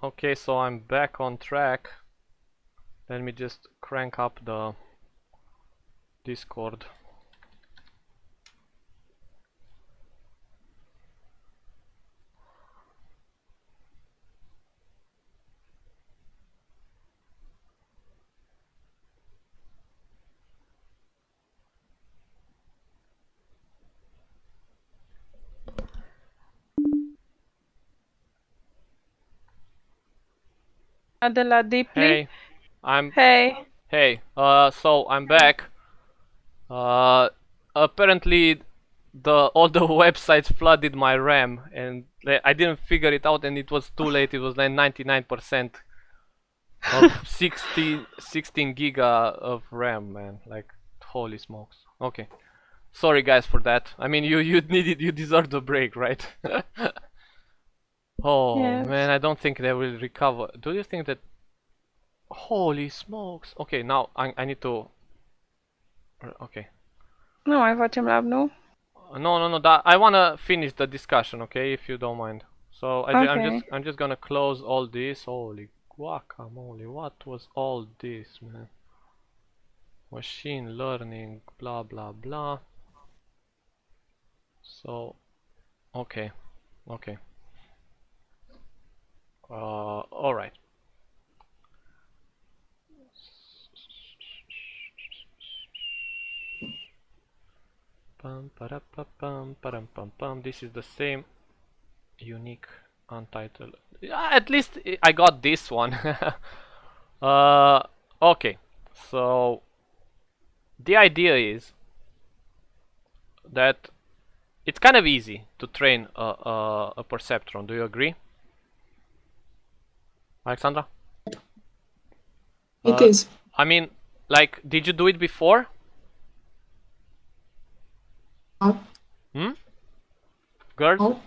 Okay, so I'm back on track. Let me just crank up the Discord. Adela deeply. Hey, I'm Hey. hey. So I'm back. Uh, Apparently all the websites flooded my RAM, and I didn't figure it out, and it was too late. It was like 99% of 16 giga of RAM, man. Like, holy smokes. Okay, sorry guys for that. I mean, you needed, you deserved a break, right? Oh man, Yes. I don't think they will recover. Do you think that? Holy smokes. Okay, now I need to. Okay. Nu mai facem lab, nu? No. That I wanna finish the discussion, okay, if you don't mind. So Ok. I'm just gonna close all this. Holy guacamole! What was all this, man? Machine learning, blah blah blah. So, okay, okay. All right. Pam para pa pam param pam pam. This is the same unique untitled. Yeah, at least I got this one. uh, okay. So the idea is that it's kind of easy to train a perceptron. Do you agree, Alexandra? It is. I mean, like, did you do it before? No. Hmm? Girls? No.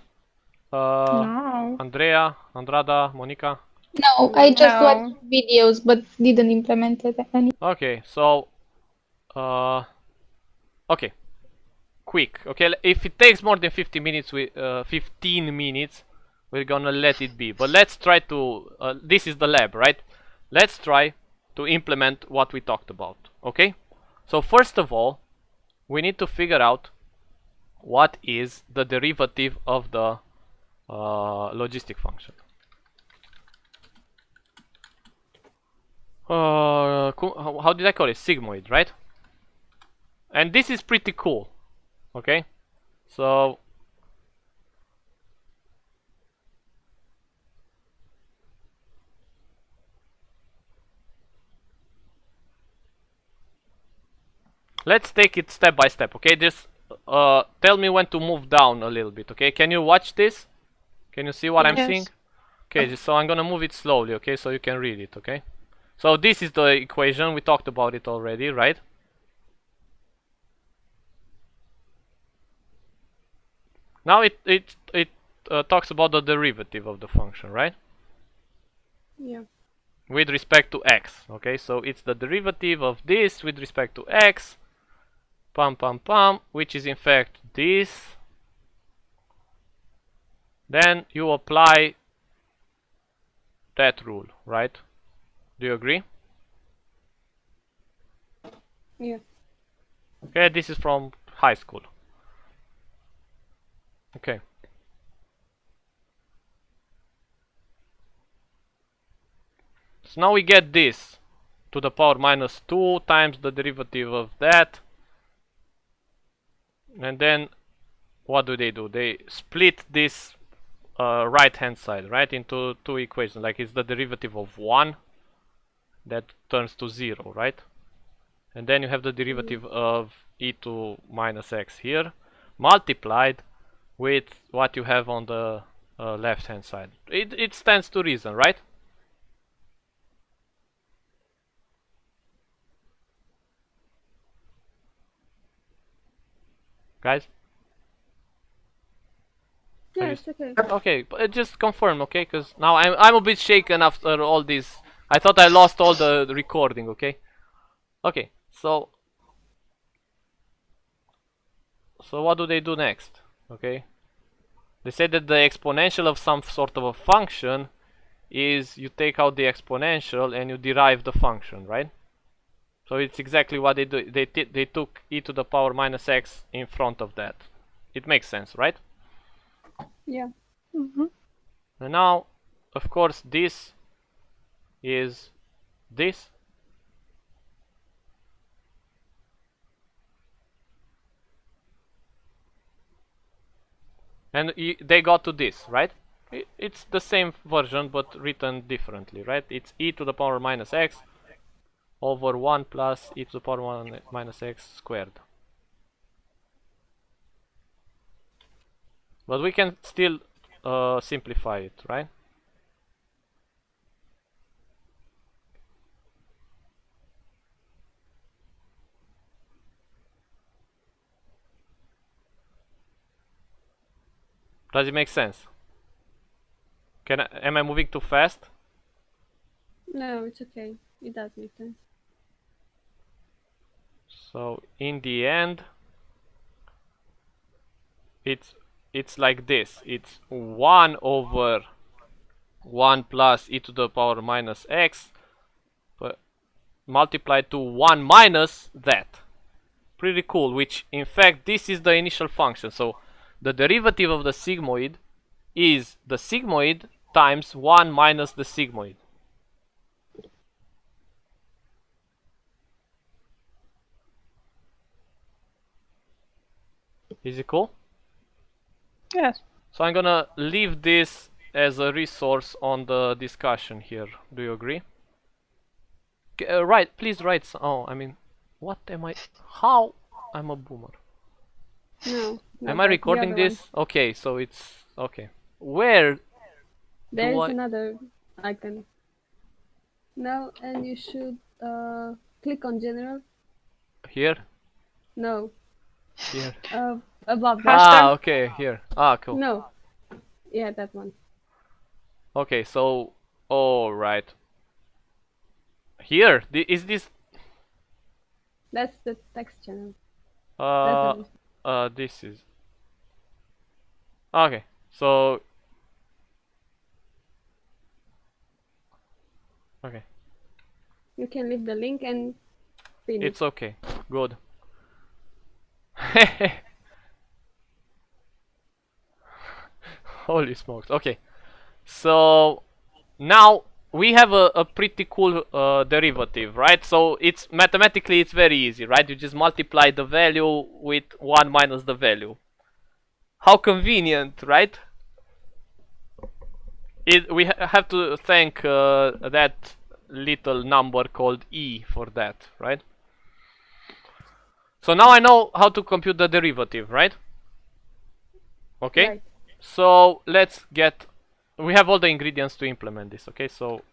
No. Andrea, Andrada, Monica? No, I just watched No. videos but didn't implement it any. Okay, so, okay, quick. Okay, if it takes more than 50 minutes, 15 minutes, we're gonna let it be. But let's try to, this is the lab, right? Let's try to implement what we talked about, okay? So first of all, we need to figure out what is the derivative of the logistic function. How did I call it? Sigmoid, right? And this is pretty cool, okay? So let's take it step by step, okay? Just tell me when to move down a little bit, okay? Can you watch this? Can you see what I'm seeing? Yes. Okay, so I'm gonna move it slowly, okay? So you can read it, okay? So this is the equation. We talked about it already, right? Now it talks about the derivative of the function, right? Yeah. With respect to x, okay? So it's the derivative of this with respect to x, pam pam pam, which is in fact this. Then you apply that rule, right? Do you agree? Yeah. Okay, this is from high school. Okay. So now we get this to the power minus 2 times the derivative of that. And then what do? They split this right hand side, right, into two equations. Like, it's the derivative of 1 that turns to 0, right? And then you have the derivative of e to minus x here, multiplied with what you have on the left hand side. It stands to reason, right? Guys? Yes, okay. Okay, but just confirm, okay? Because now I'm a bit shaken after all this. I thought I lost all the recording, okay? Okay, so what do they do next? Okay, they say that the exponential of some sort of a function is you take out the exponential and you derive the function, right? So it's exactly what they do. They took e to the power minus x in front of that. It makes sense, right? Yeah. And now, of course, this is this. And they got to this, right? It's the same version but written differently, right? It's e to the power minus x over 1 plus e to the power 1 minus x squared. But we can still simplify it, right? Does it make sense? Am I moving too fast? No, it's okay. It does make sense. So in the end, it's like this. It's 1 over 1 plus e to the power minus x, but multiplied to 1 minus that. Pretty cool, which in fact this is the initial function. So the derivative of the sigmoid is the sigmoid times 1 minus the sigmoid. Is it cool? Yes. So I'm gonna leave this as a resource on the discussion here. Do you agree? Right, please write. Oh, I mean, what am I? How? I'm a boomer. No. Am I recording this? Okay, so it's okay. Where? There is another icon. No, and you should click on general. Here? No. Here. Above that. Ah, okay, here. Ah, cool. No. Yeah, that one. Okay, so, all right. Here, is this? That's the text channel. This is. Okay, so. Okay. You can leave the link and finish. It's okay. Good. Holy smokes. Okay. So now we have a pretty cool derivative, right? So it's mathematically it's very easy, right? You just multiply the value with 1 minus the value. How convenient, right? We have to thank that little number called e for that, right? So now I know how to compute the derivative, right? Okay. Right. So let's get. We have all the ingredients to implement this. Okay, so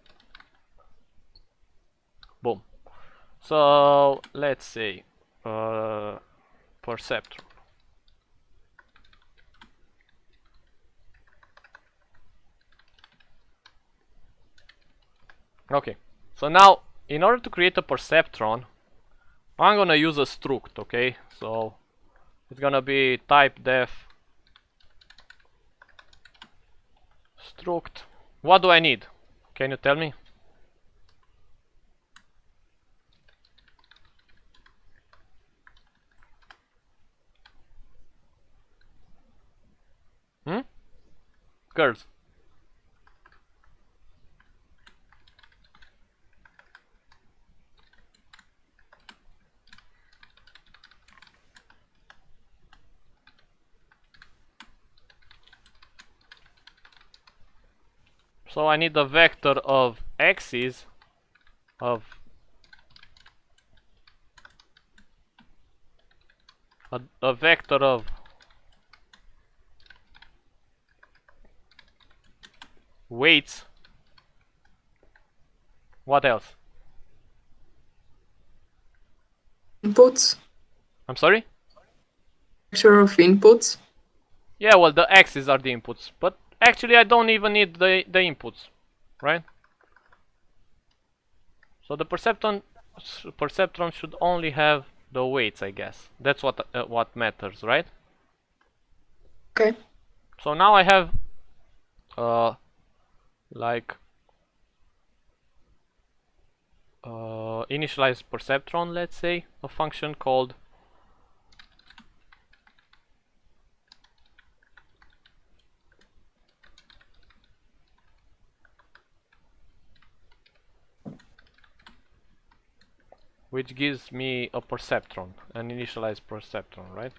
boom. So let's say Perceptron. Okay, so now in order to create a Perceptron, I'm gonna use a struct. Okay, so it's gonna be type def struct. What do I need? Can you tell me? Girls. So I need a vector of axes of a vector of weights. What else? Inputs. I'm sorry? Vector of inputs. Yeah, well, the axes are the inputs, but actually I don't even need the inputs, right? So the perceptron should only have the weights, I guess. That's what matters, right? Okay. So now I have like initialize perceptron, let's say, a function called which gives me a perceptron, an initialized perceptron, right?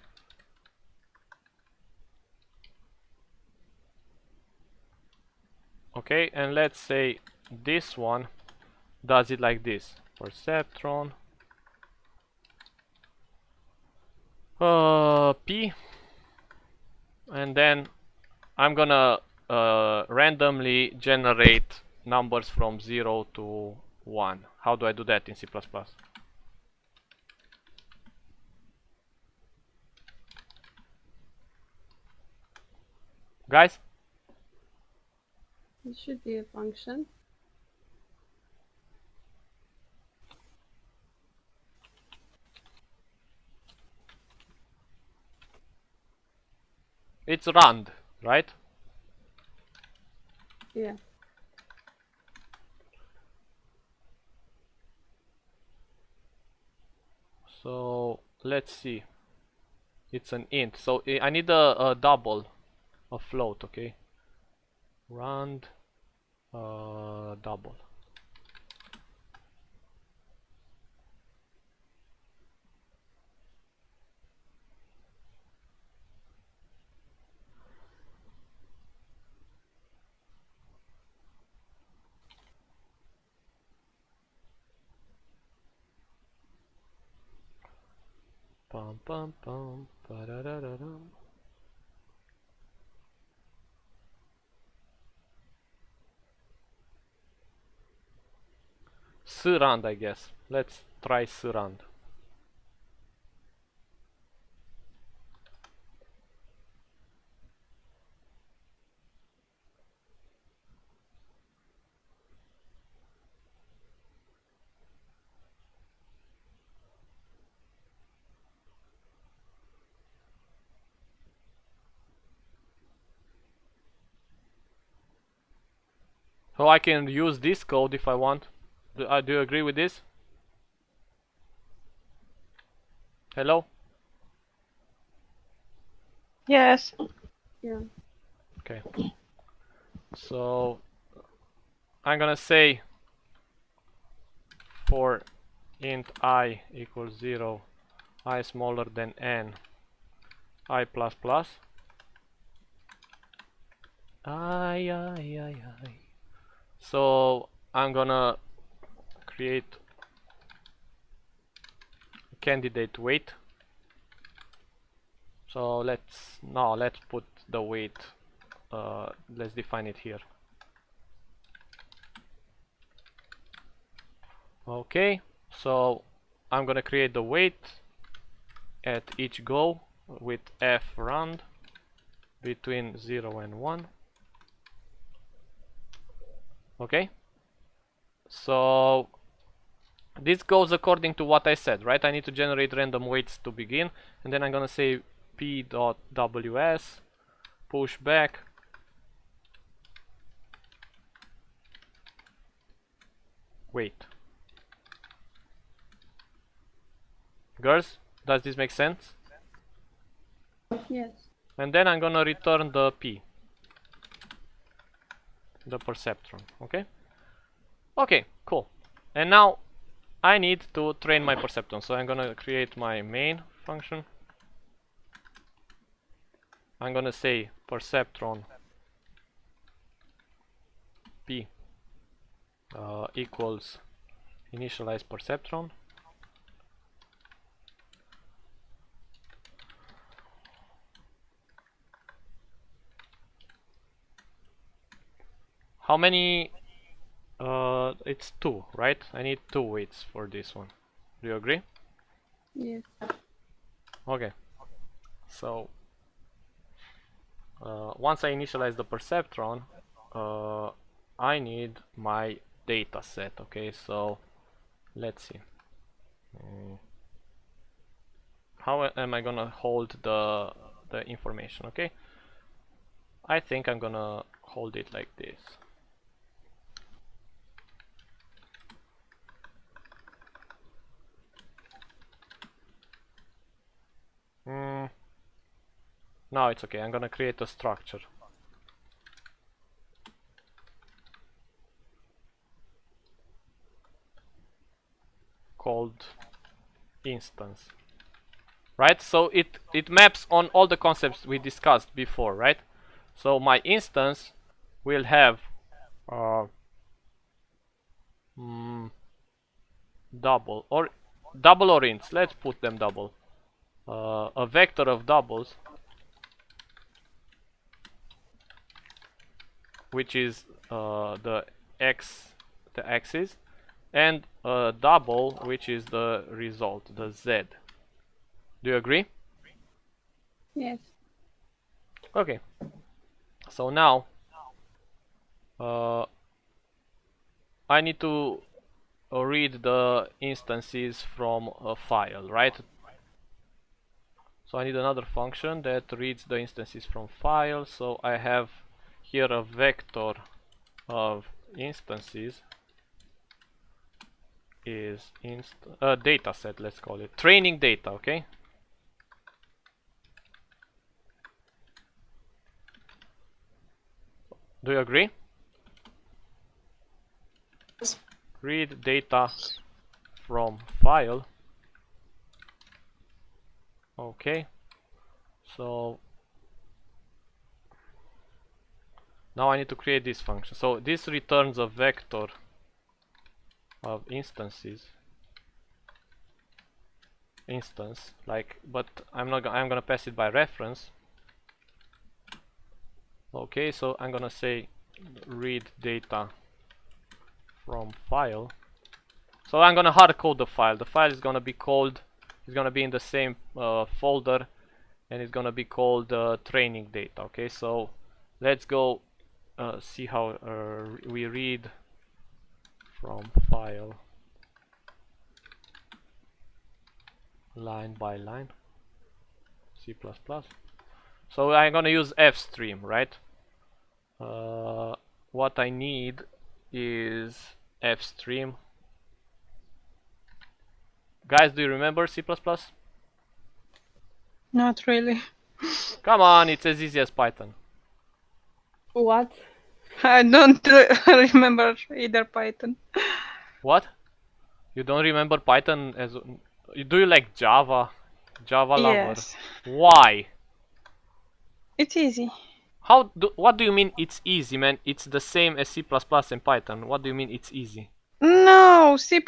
Okay, and let's say this one does it like this: perceptron p, and then I'm gonna randomly generate numbers from 0 to 1. How do I do that in C++? Guys? It should be a function. It's rand, right? Yeah. So let's see. It's an int. So I need a double, a float, okay? Rand double. Pum pum pum ba-da-da-da-dum. Surand, I guess. Let's try surand. So I can use this code if I want. Do you agree with this? Hello? Yes. Yeah. Okay. So I'm gonna say for int I equals 0, I smaller than n, I plus plus. I. So I'm gonna create a candidate weight. So let's put the weight. Let's define it here. Okay, so I'm gonna create the weight at each go with f round between 0 and 1. Okay, so this goes according to what I said, right? I need to generate random weights to begin, and then I'm gonna say p.ws push back weight. Girls, does this make sense? Yes. And then I'm gonna return the p, the perceptron. Okay. Okay, cool. And now I need to train my perceptron, so I'm gonna create my main function. I'm gonna say perceptron p equals initialize perceptron. How many? It's 2, right? I need 2 weights for this one. Do you agree? Yes. Okay. So once I initialize the perceptron, I need my data set. Okay, so let's see. How am I gonna hold the information? Okay, I think I'm gonna hold it like this. No, it's okay. I'm gonna create a structure called instance. Right? So it maps on all the concepts we discussed before, right? So my instance will have double or ints. Let's put them double. A vector of doubles, which is the axis, and a double, which is the result, the z. Do you agree? Yes. Okay. So now I need to read the instances from a file, right? So I need another function that reads the instances from file. So I have here a vector of instances is data set, let's call it training data. Okay, do you agree? Read data from file. Okay, so now I need to create this function. So this returns a vector of instance, like, but I'm gonna pass it by reference. Okay, so I'm gonna say read data from file. So I'm gonna hard code the file. The file is gonna be called, it's gonna be in the same folder, and it's gonna be called training data. Okay, so let's go see how we read from file line by line. C++. So I'm gonna use fstream, right? What I need is fstream. Guys, do you remember C++? Not really. Come on, it's as easy as Python. What? I don't remember either Python. What? You don't remember Python as... Do you like Java? Java lover. Yes. Why? It's easy. What do you mean it's easy, man? It's the same as C++ and Python. What do you mean it's easy? No, C++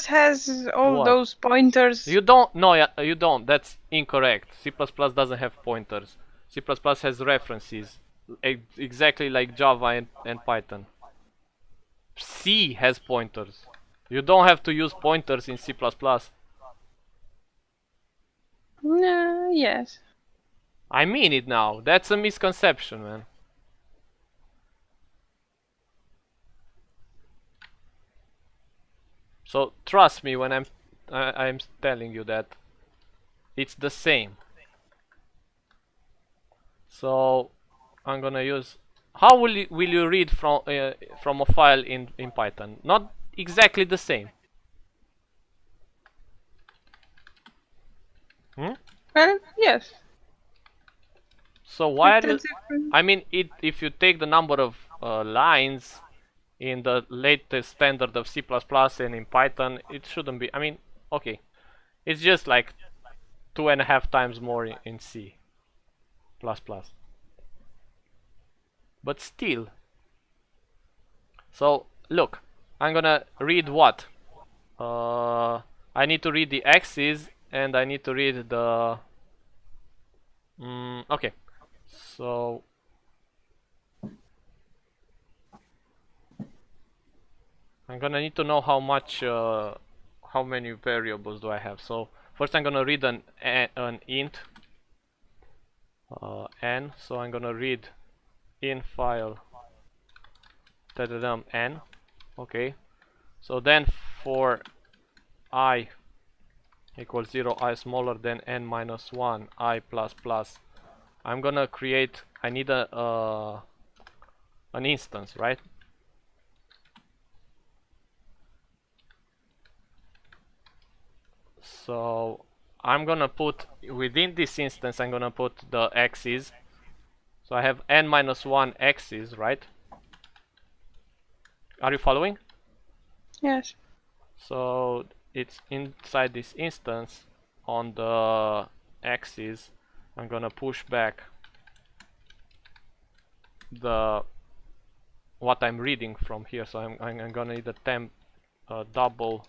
has all What? those pointers. You don't. No, yeah, you don't. That's incorrect. C++ doesn't have pointers. C++ has references, exactly like Java and Python. C has pointers. You don't have to use pointers in C++. Yes. I mean it now. That's a misconception, man. So trust me when I'm telling you that it's the same. So I'm gonna use. How will you read from a file in Python? Not exactly the same. Hmm? Well, yes. So why are you? It's different. I mean, if you take the number of lines in the latest standard of C++ and in Python, it shouldn't be. I mean, okay, it's just like 2.5 times more in C++. But still. So look, I'm gonna read what? I need to read the axis and I need to read the. Okay, so I'm gonna need to know how much, how many variables do I have. So first I'm gonna read an int n. So I'm gonna read in file n. Okay. So then for I equals 0, I smaller than n minus 1, I plus plus, I'm gonna create. I need an instance, right? So I'm gonna put within this instance, I'm gonna put the axes. So I have n-1 axes, right? Are you following? Yes. So it's inside this instance on the axis. I'm gonna push back the what I'm reading from here. So I'm gonna need a double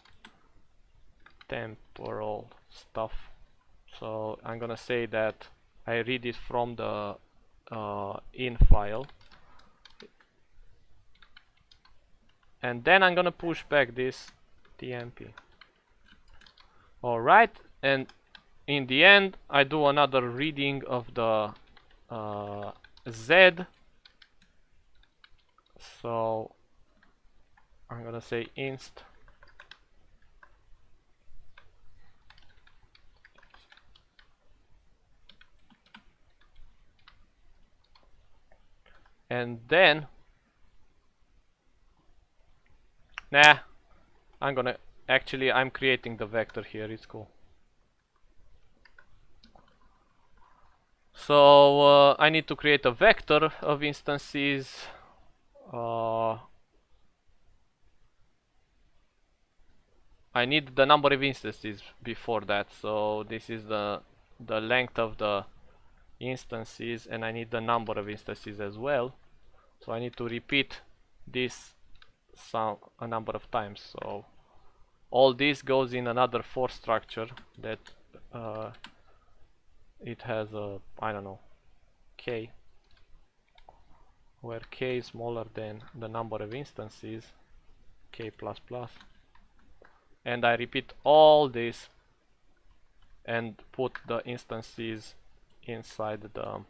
temporal stuff. So I'm gonna say that I read it from the in file, and then I'm gonna push back this tmp. Alright, and in the end I do another reading of the z. So I'm gonna say inst and then I'm creating the vector here, it's cool. So I need to create a vector of instances. I need the number of instances before that, so this is the length of the instances, and I need the number of instances as well. So I need to repeat this a number of times. So all this goes in another for structure that it has a, I don't know, k, where k is smaller than the number of instances, k++, and I repeat all this and put the instances inside the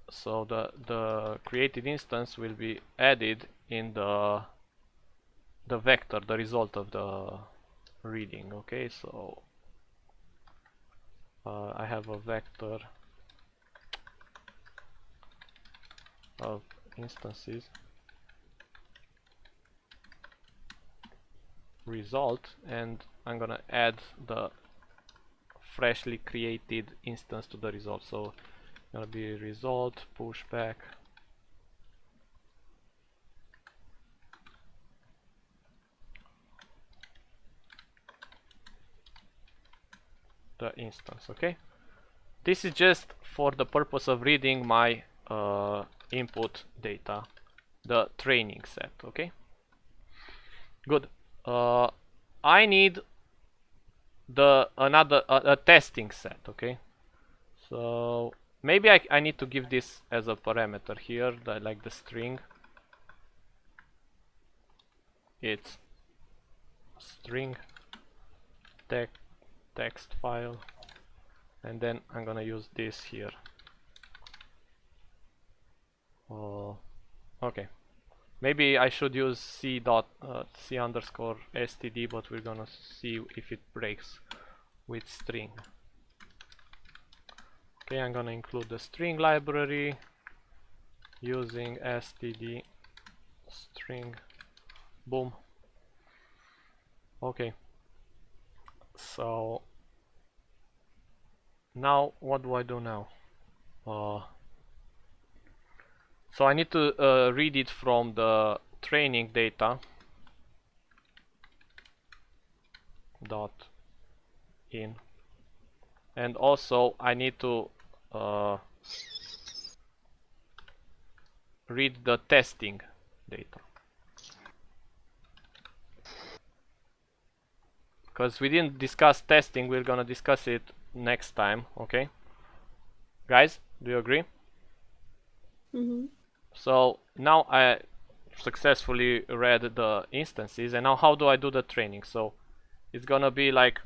so the created instance will be added in the vector, the result of the reading. Okay, so I have a vector of instances result, and I'm gonna add the freshly created instance to the result. So gonna be result pushback the instance. Okay, this is just for the purpose of reading my input data, the training set. Okay, good. I need a testing set. Okay, so maybe I need to give this as a parameter here, like the string. It's string text file, and then I'm gonna use this here. Okay, maybe I should use c underscore std, but we're gonna see if it breaks with string. Okay, I'm gonna include the string library using std string. Boom. Okay, so now what do I do now? So I need to read it from the training data dot in, and also I need to read the testing data, because we didn't discuss testing. We're gonna discuss it next time. Okay, guys, do you agree? So now I successfully read the instances, and now how do I do the training? So it's gonna be like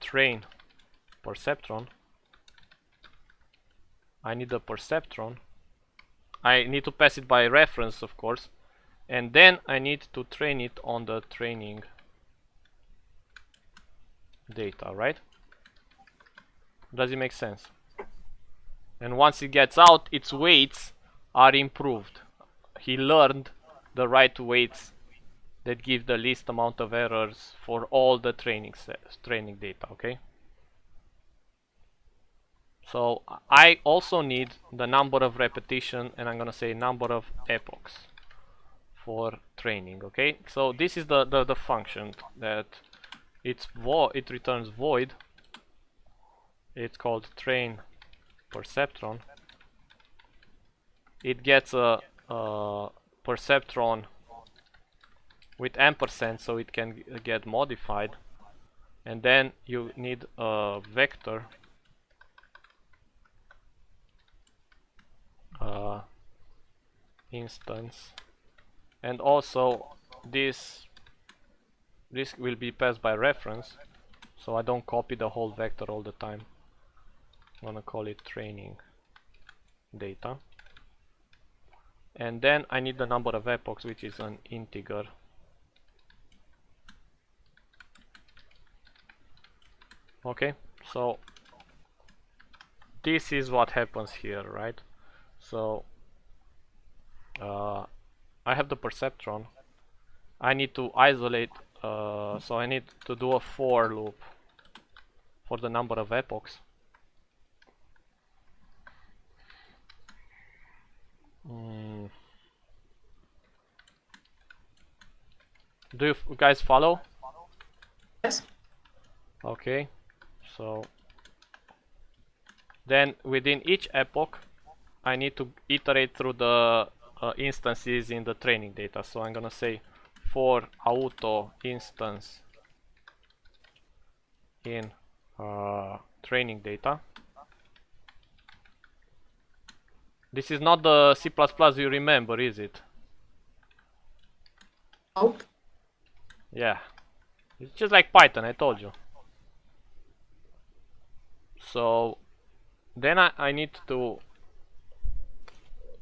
train perceptron. I need a perceptron. I need to pass it by reference, of course, and then I need to train it on the training data, right? Does it make sense? And once it gets out, its weights are improved. He learned the right weights that give the least amount of errors for all the training data, okay? So I also need the number of repetition, and I'm gonna say number of epochs for training, okay? So this is the function that it returns void. It's called train Perceptron. It gets a Perceptron with ampersand, so it can get modified, and then you need a vector instance, and also this will be passed by reference, so I don't copy the whole vector all the time. I'm gonna call it training data, and then I need the number of epochs, which is an integer. Okay, so this is what happens here, right? So I have the perceptron. I need to isolate, so I need to do a for loop for the number of epochs. Do you guys follow? Yes. Okay, so then within each epoch I need to iterate through the instances in the training data. So I'm gonna say for auto instance in training data. This is not the C++ you remember, is it? Nope. Yeah, it's just like Python, I told you. So then I need to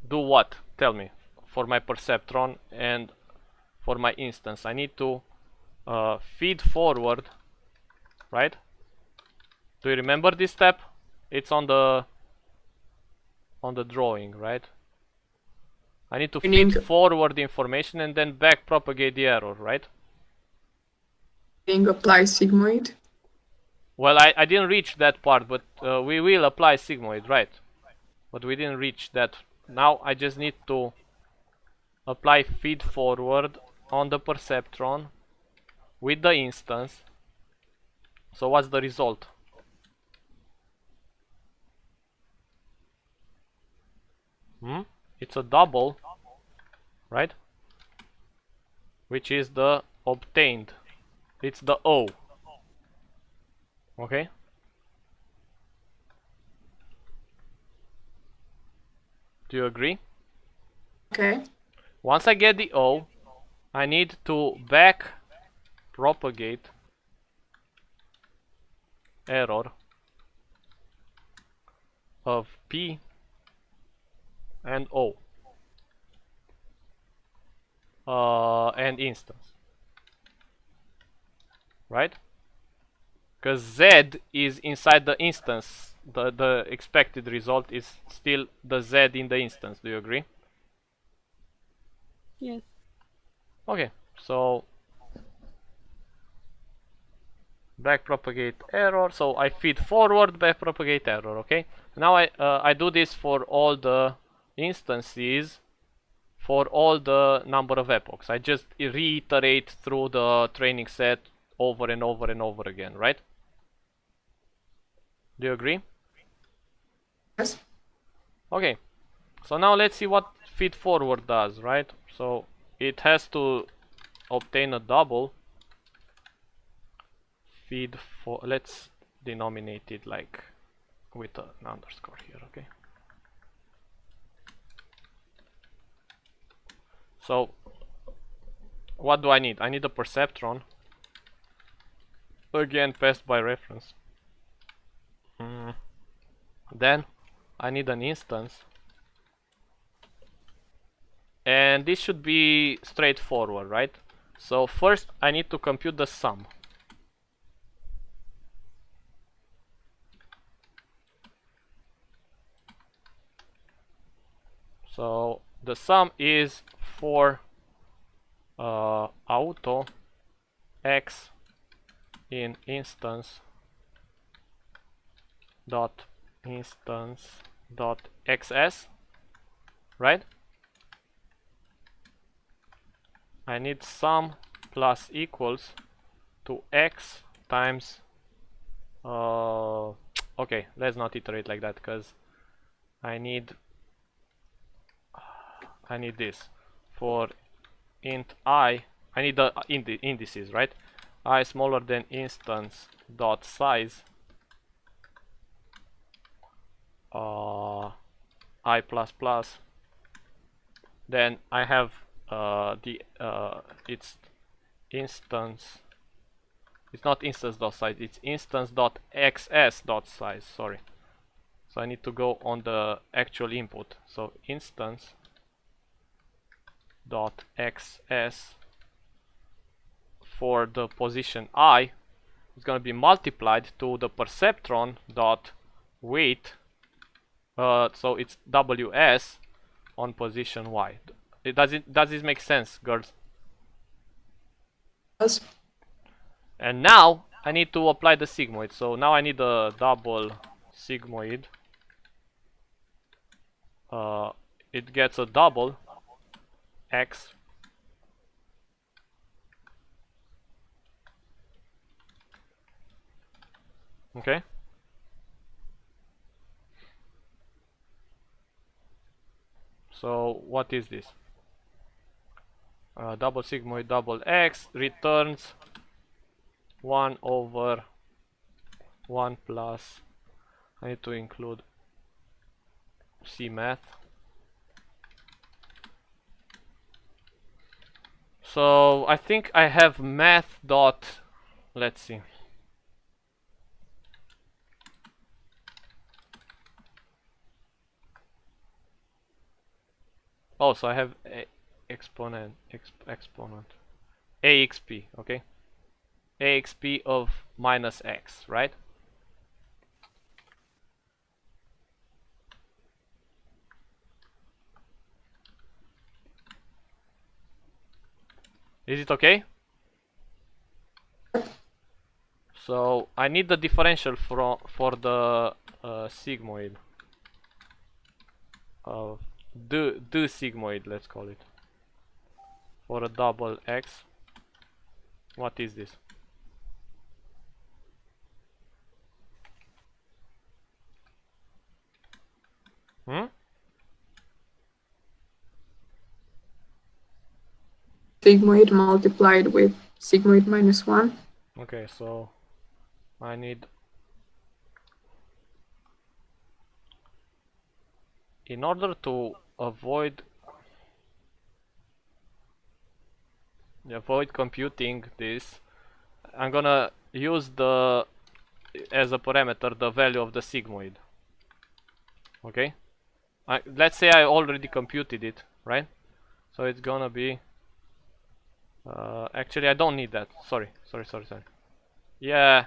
do what? Tell me. For my perceptron and for my instance, I need to feed forward, right? Do you remember this step? It's on the drawing, right? I need to feed forward information and then back propagate the error, right? Apply sigmoid. Well, I didn't reach that part, but we will apply sigmoid, right? But we didn't reach that. Now I just need to apply feed forward on the perceptron with the instance. So what's the result? It's a double, right? Which is the obtained. It's the O. Okay? Do you agree? Okay. Once I get the O, I need to back propagate error of P and O and instance, right? Because Z is inside the instance. The expected result is still the Z in the instance. Do you agree? Yes. Okay, so backpropagate error. So I feed forward, backpropagate error. Okay. Now I do this for all the instances, for all the number of epochs. I just reiterate through the training set over and over and over again, right? Do you agree? Yes. Okay. So now let's see what feed forward does, right? So it has to obtain a double. Feed for, let's denominate it like with an underscore here, okay? So what do I need? I need a perceptron, again passed by reference. Then I need an instance, and this should be straightforward, right? So first I need to compute the sum. So the sum is 4 auto x in instance dot xs, right? I need sum plus equals to x times okay, let's not iterate like that, because I need this for int I need the indices, right? I smaller than instance dot size I plus plus. Then I have it's instance. It's not instance dot size. It's instance dot xs dot size. Sorry. So I need to go on the actual input. So instance dot xs for the position I is going to be multiplied to the perceptron dot weight. So it's ws on position y. Does this make sense, girls? Yes. And now I need to apply the sigmoid. So now I need a double sigmoid. It gets a double x. Okay. So what is this? Double sigmoid double x returns 1 over 1 plus, I need to include C math. So I think I have math dot, let's see. Oh, so I have a exponent, AXP, okay? AXP of minus x, right? Is it okay? So I need the differential for the sigmoid. The sigmoid, let's call it. For a double x. What is this? Sigmoid multiplied with sigmoid minus 1. Okay, so I need, in order to avoid computing this, I'm gonna use the as a parameter the value of the sigmoid. Okay, let's say I already computed it, right? So it's gonna be actually I don't need that. Sorry. Yeah,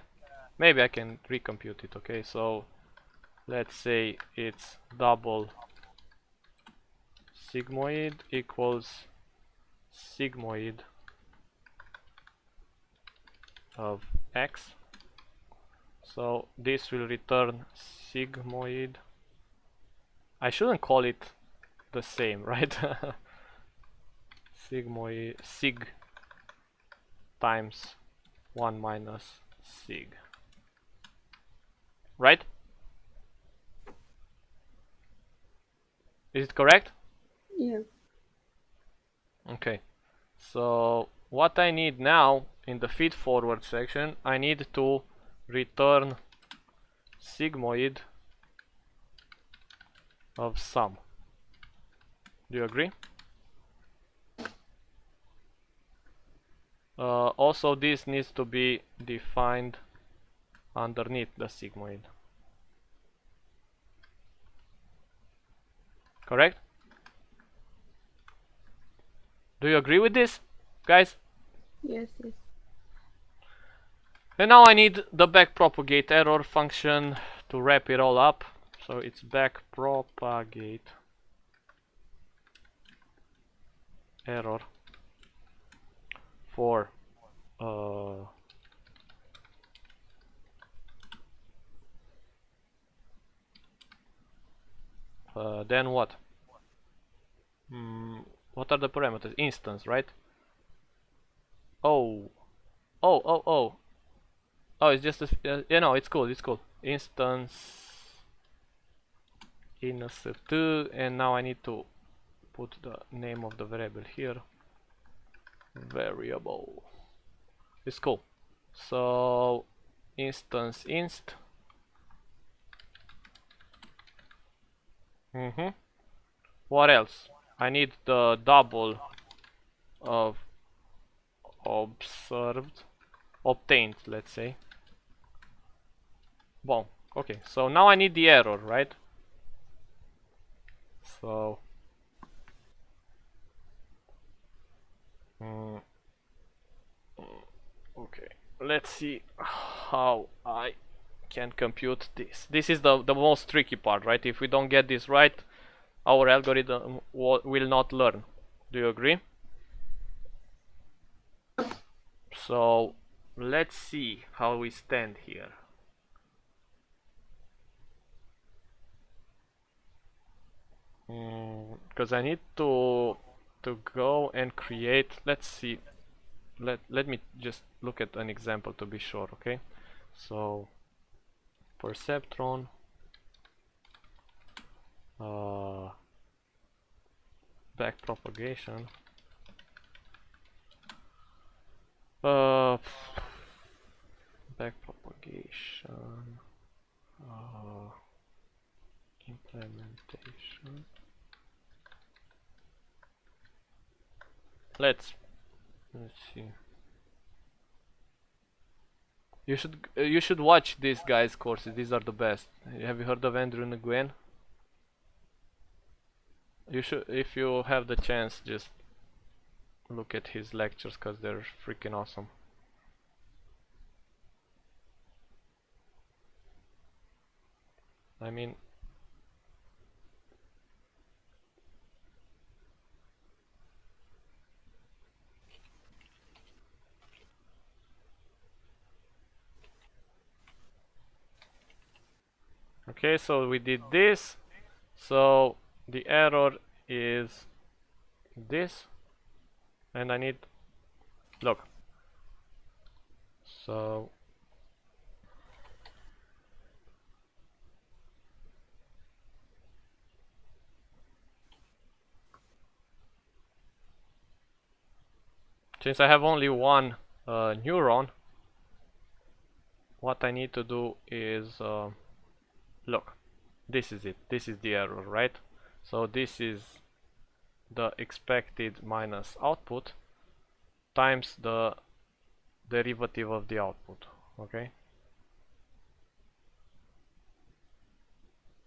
maybe I can recompute it. Okay, so let's say it's double sigmoid equals sigmoid of x. So this will return sigmoid. I shouldn't call it the same, right? Sigmoid sig times 1 minus sig, right? Is it correct? Yeah. Okay, so what I need now in the feed forward section, I need to return sigmoid of sum. Do you agree? Also this needs to be defined underneath the sigmoid. Correct? Do you agree with this, guys? Yes. And now I need the backpropagate error function to wrap it all up. So it's backpropagate error for then what? What are the parameters? Instance, right? Oh, oh, oh, oh. Oh, it's just a, yeah, no, it's cool, it's cool. Instance inst2, and now I need to put the name of the variable here. Variable. It's cool. So instance inst. What else? I need the double of obtained, let's say. Well, okay, so now I need the error, right? So okay, let's see how I can compute this. This is the most tricky part, right? If we don't get this right, our algorithm will not learn. Do you agree? So let's see how we stand here. Because I need to go and create. Let's see. Let me just look at an example to be sure. Okay. So Perceptron. Back propagation. Back propagation. Implementation. Let's see. You should watch these guys' courses. These are the best. Have you heard of Andrew Nguyen? You should, if you have the chance, just look at his lectures because they're freaking awesome. I mean, okay, so we did this. So the error is this, and I need, look. So since I have only one neuron, what I need to do is look, this is it. This is the error, right? So this is the expected minus output times the derivative of the output, okay?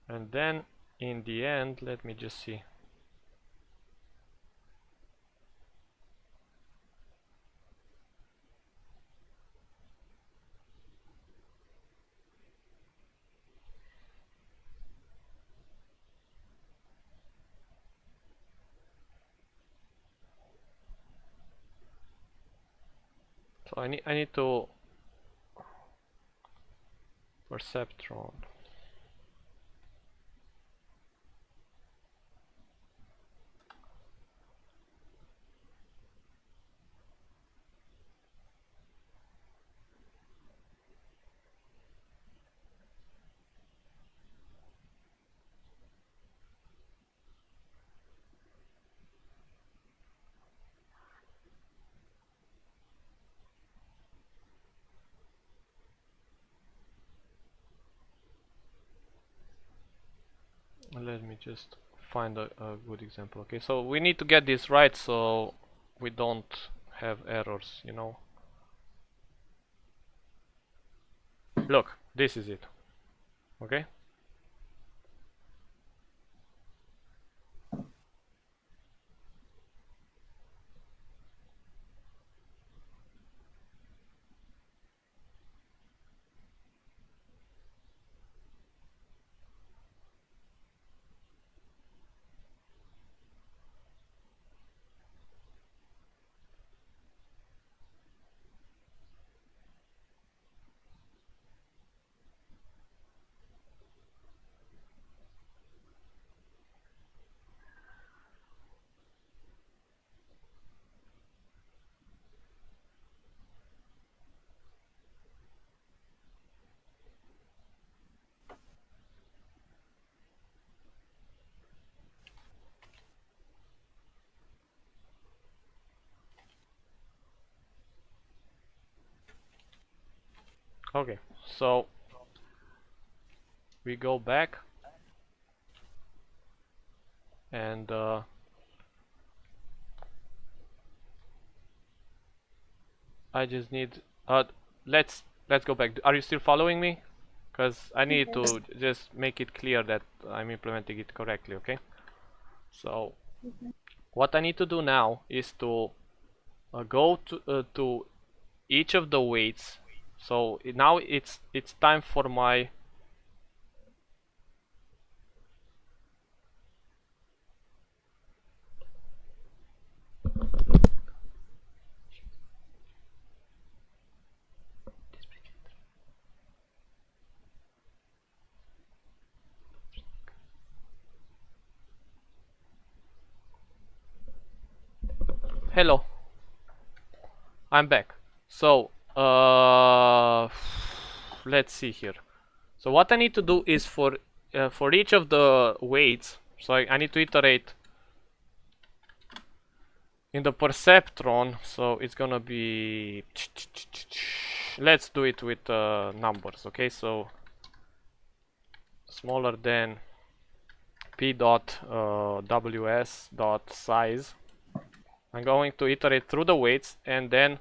And then in the end, let me just see. So I need to Perceptron. Let me just find a good example. Okay, so we need to get this right so we don't have errors, you know. Look, this is it. Okay. Okay, so we go back and I just need let's go back. Are you still following me? Because I need to just make it clear that I'm implementing it correctly, okay? So what I need to do now is to go to each of the weights. So now it's time for my hello. I'm back. So let's see here. So what I need to do is for each of the weights. So I need to iterate in the Perceptron. So it's gonna be. Let's do it with numbers. Okay, so smaller than p dot ws dot size. I'm going to iterate through the weights and then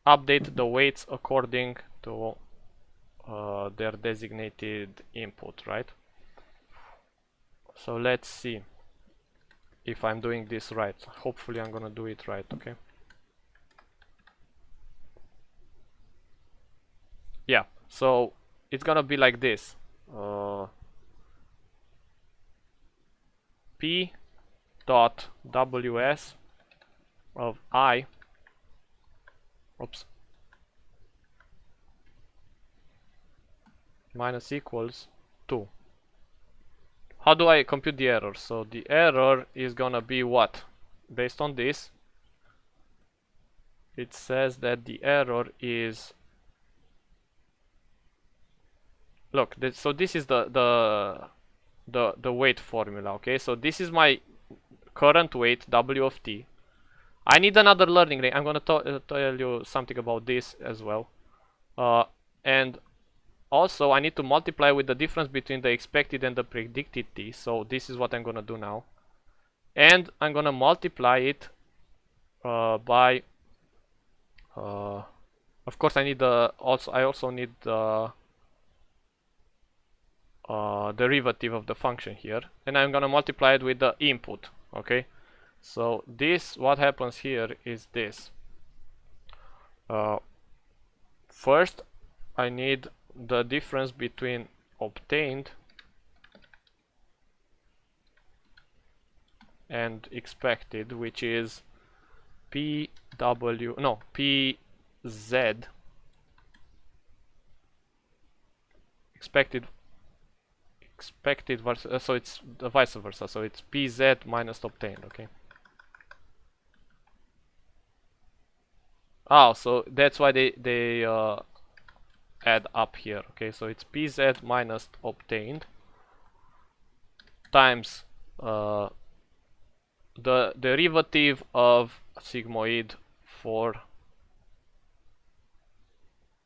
update the weights according to their designated input, right? So let's see if I'm doing this right. Hopefully I'm gonna do it right, okay? Yeah, so it's gonna be like this. P dot ws of I, oops, minus equals 2. How do I compute the error? So the error is gonna be what? Based on this, it says that the error is, look, so this is the weight formula, okay? So this is my current weight, W of t. I need another learning rate. I'm gonna tell you something about this as well. And also I need to multiply with the difference between the expected and the predicted t. So this is what I'm gonna do now. And I'm gonna multiply it by of course I need I also need the derivative of the function here, and I'm gonna multiply it with the input, okay? So this, what happens here is this. First I need the difference between obtained and expected, which is pz expected versus so it's the vice versa, so it's pz minus obtained, okay? Oh, so that's why they add up here, okay? So it's pz minus obtained times the derivative of sigmoid for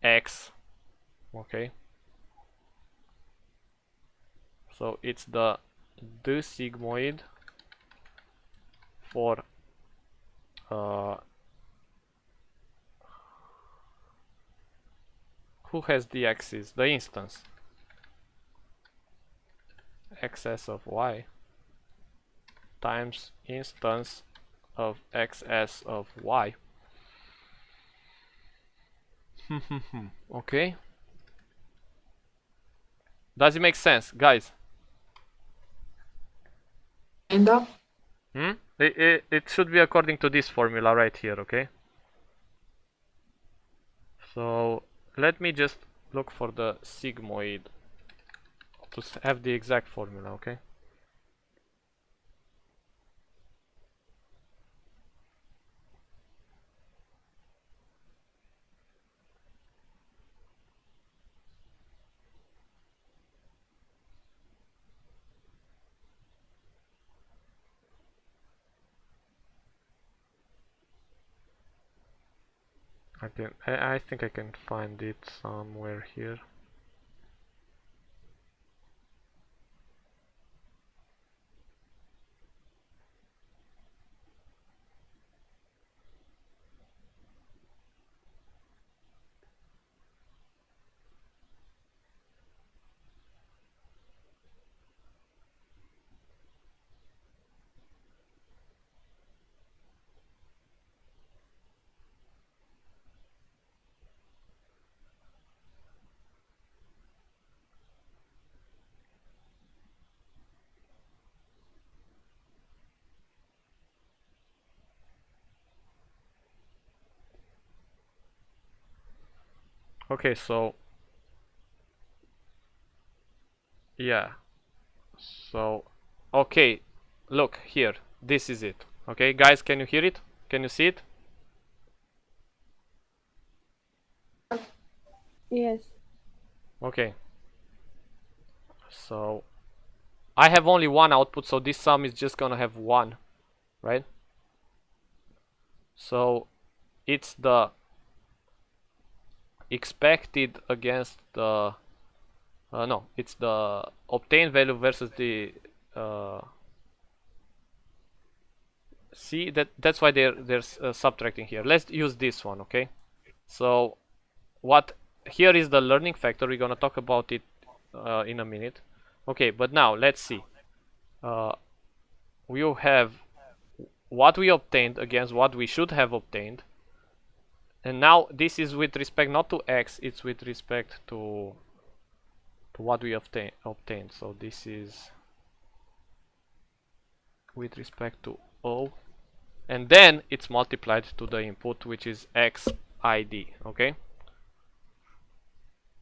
x, okay? So it's the sigmoid for who has the axis? The instance. Xs of y times instance of xs of y. Okay. Does it make sense, guys? Kinda. It should be according to this formula right here, okay? So let me just look for the sigmoid to have the exact formula, okay? I think I can find it somewhere here. Okay, so yeah. So okay, look here. This is it. Okay, guys, can you hear it? Can you see it? Yes. Okay. So I have only one output, so this sum is just gonna have one, right? So it's the expected against the no, it's the obtained value versus the see that's why they're subtracting here. Let's use this one, okay? So what here is the learning factor. We're gonna talk about it in a minute. Okay, but now let's see. We have what we obtained against what we should have obtained, and now this is with respect not to x, it's with respect to what we obtained. So this is with respect to O, and then it's multiplied to the input, which is xid. Okay,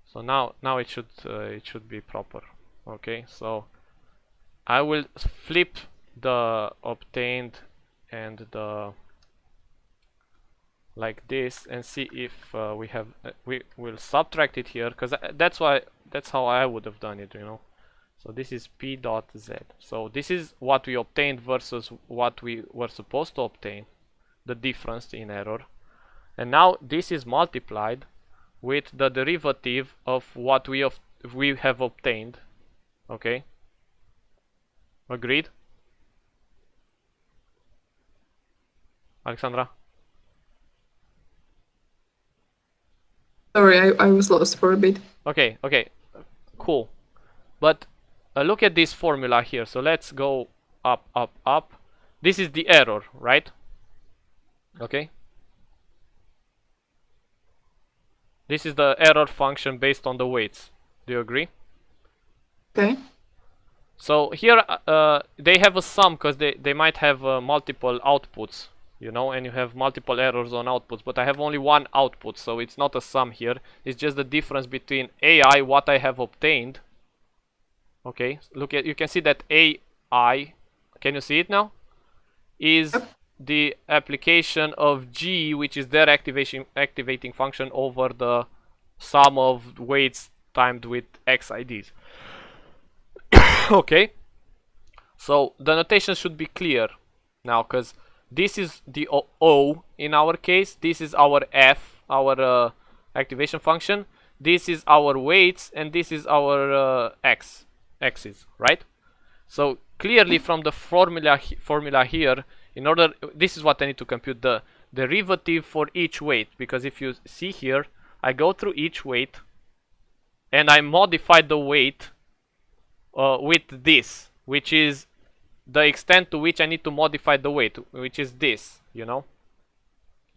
so now it should be proper. Okay, so I will flip the obtained and the like this and see if we have we will subtract it here, because that's how I would have done it, you know. So this is p dot z. So this is what we obtained versus what we were supposed to obtain, the difference in error. And now this is multiplied with the derivative of what we have obtained. Okay? Agreed? Alexandra? Sorry, I was lost for a bit. Okay, cool. But look at this formula here. So let's go up, up, up. This is the error, right? Okay. This is the error function based on the weights. Do you agree? Okay. So here they have a sum because they might have multiple outputs, you know, and you have multiple errors on outputs, but I have only one output, so it's not a sum here. It's just the difference between AI, what I have obtained. Okay, look at, you can see that AI, can you see it now? Is the application of G, which is their activating function, over the sum of weights timed with XIDs. Okay, so the notation should be clear now, because this is the O in our case, this is our F, our activation function, this is our weights, and this is our x's, right? So clearly from the formula here, in order, this is what I need to compute, the derivative for each weight, because if you see here, I go through each weight and I modify the weight with this, which is the extent to which I need to modify the weight, which is this, you know.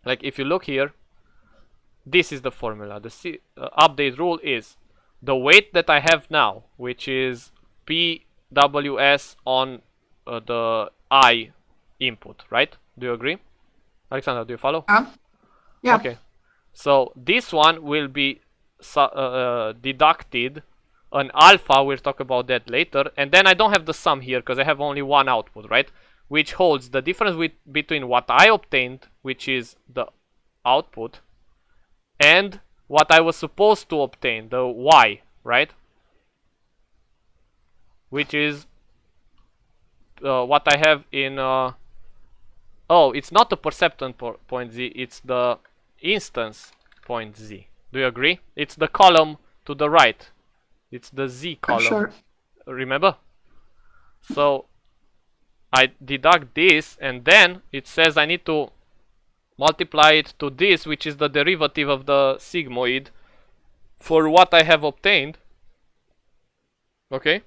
Like if you look here, this is the formula. The update rule is the weight that I have now, which is PWS on the I input, right? Do you agree? Alexandra, do you follow? Yeah. Okay. So this one will be deducted an alpha, we'll talk about that later, and then I don't have the sum here because I have only one output, right? Which holds the difference between what I obtained, which is the output, and what I was supposed to obtain, the y, right? Which is what I have in oh, it's not the Perceptron point Z, it's the instance point z. Do you agree? It's the column to the right. It's the z column. Sure. Remember? So I deduct this, and then it says I need to multiply it to this, which is the derivative of the sigmoid for what I have obtained. Okay?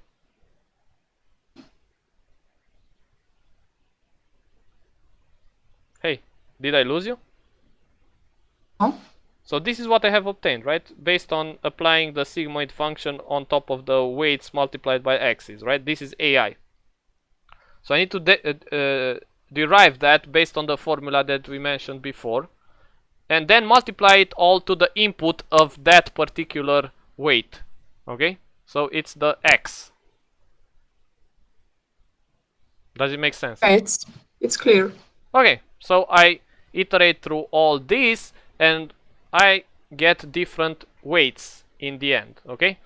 Hey, did I lose you? No? So this is what I have obtained, right? Based on applying the sigmoid function on top of the weights multiplied by x's, right? This is AI. So I need to derive that based on the formula that we mentioned before, and then multiply it all to the input of that particular weight. Okay? So it's the x. Does it make sense? Yeah, it's clear. Okay, so I iterate through all this and I get different weights in the end. Okay?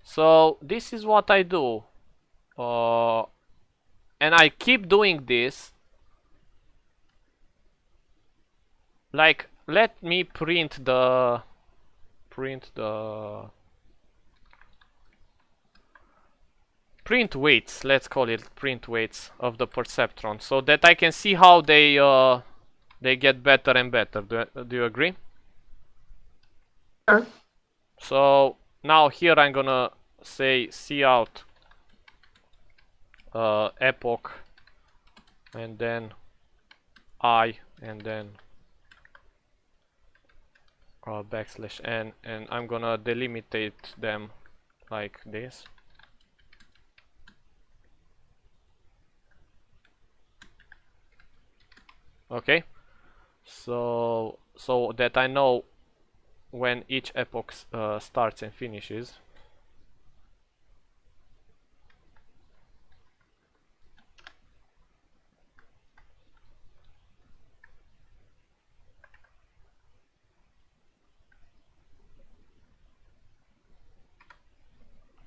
So this is what I do. And I keep doing this. Like, let me print weights, let's call it print weights of the Perceptron, so that I can see how they get better and better. Do you agree? Sure. So now here I'm gonna say cout epoch, and then I, and then \n, and I'm gonna delimitate them like this. Okay, so that I know when each epoch starts and finishes.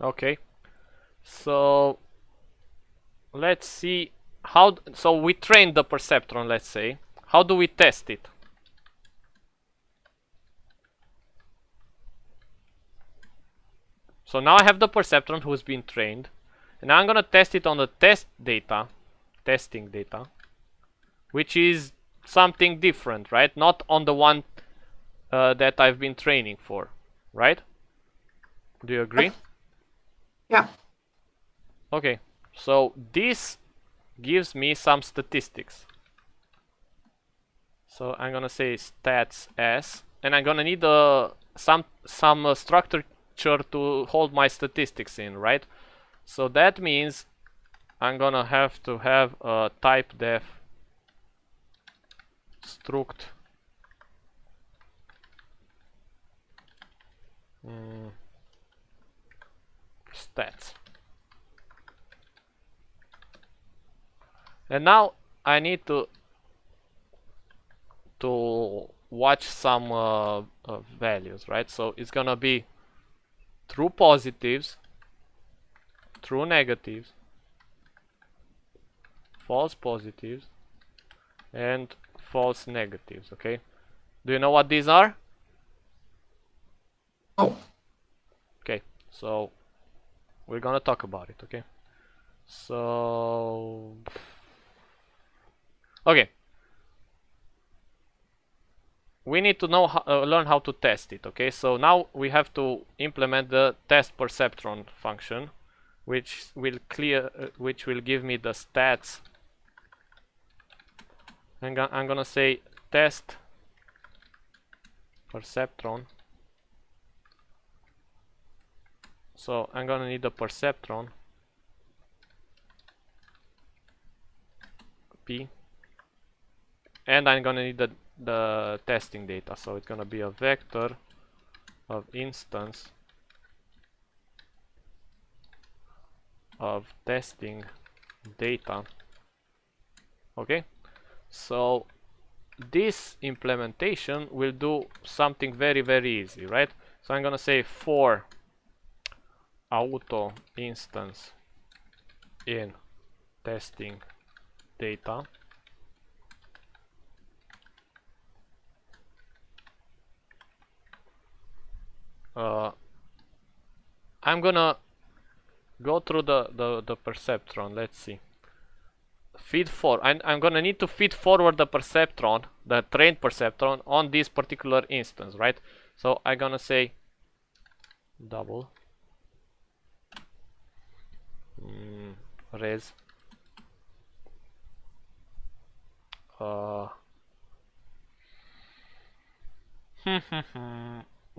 Okay, so let's see how. So we trained the Perceptron, let's say. How do we test it? So now I have the Perceptron who's been trained, and now I'm gonna test it on the testing data, which is something different, right? Not on the one that I've been training for, right? Do you agree? Yeah. Okay, so this gives me some statistics. So I'm gonna say stats s, and I'm gonna need some structure to hold my statistics in, right? So that means I'm gonna have to have a type def struct stats. And now I need to watch some values, right? So it's gonna be true positives, true negatives, false positives, and false negatives. Okay, do you know what these are? Oh. Okay, so we're gonna talk about it. Okay, so okay, we need to know learn how to test it. Okay, so now we have to implement the test Perceptron function, which will give me the stats. I'm gonna say test Perceptron. So I'm gonna need the Perceptron P, and I'm gonna need the testing data. So it's gonna be a vector of instance of testing data. Okay, so this implementation will do something very, very easy, right? So I'm gonna say for auto instance in testing data, I'm gonna go through the perceptron. Let's see. Feed for. I'm gonna need to feed forward the perceptron, the trained perceptron, on this particular instance, right? So I'm gonna say double res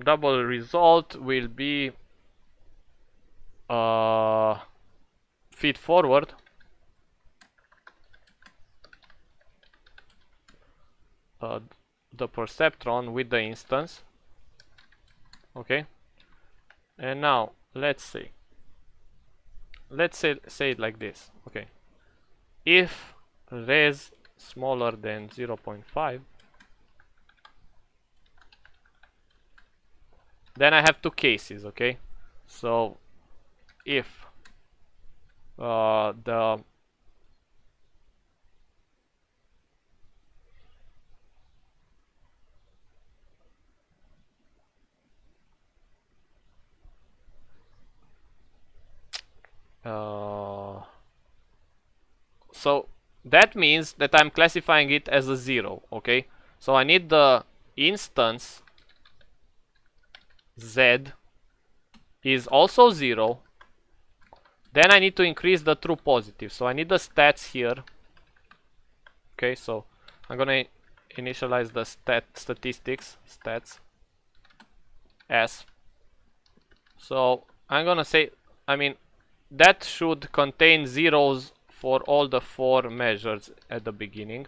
double result will be feed forward the perceptron with the instance. Okay, and now let's say it like this. Okay, if res smaller than 0.5, then I have two cases. Okay, so if the so that means that I'm classifying it as a 0. Okay, so I need the instance z is also 0. Then I need to increase the true positive, so I need the stats here. Okay, so I'm gonna initialize the statistics stats as. So I'm gonna say, I mean, that should contain zeros for all the 4 measures at the beginning.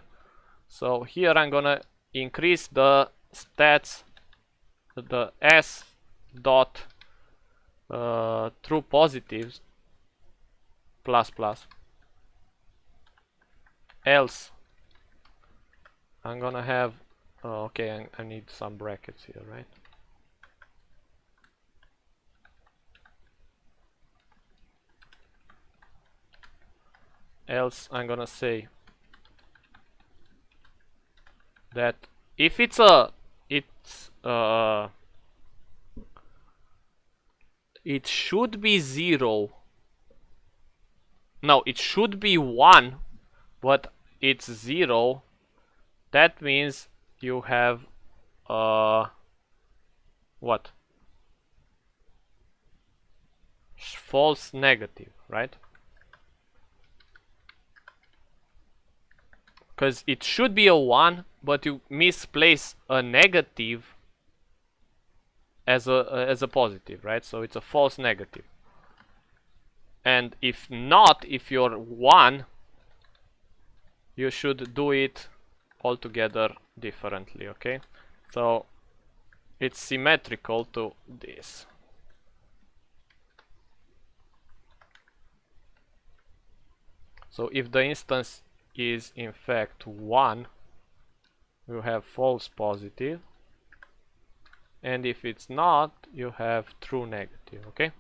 So here I'm gonna increase the stats, the s dot true positives plus plus. Else I'm gonna have okay, I need some brackets here, right? Else I'm gonna say that if it should be 0. No, it should be 1, but it's 0. That means you have what? False negative, right? Because it should be a 1, but you misplace a negative as a positive, right? So it's a false negative. And if not, if you're 1, you should do it altogether differently. Okay, so it's symmetrical to this. So if the instance is in fact 1, you have false positive, and if it's not, you have true negative. Okay,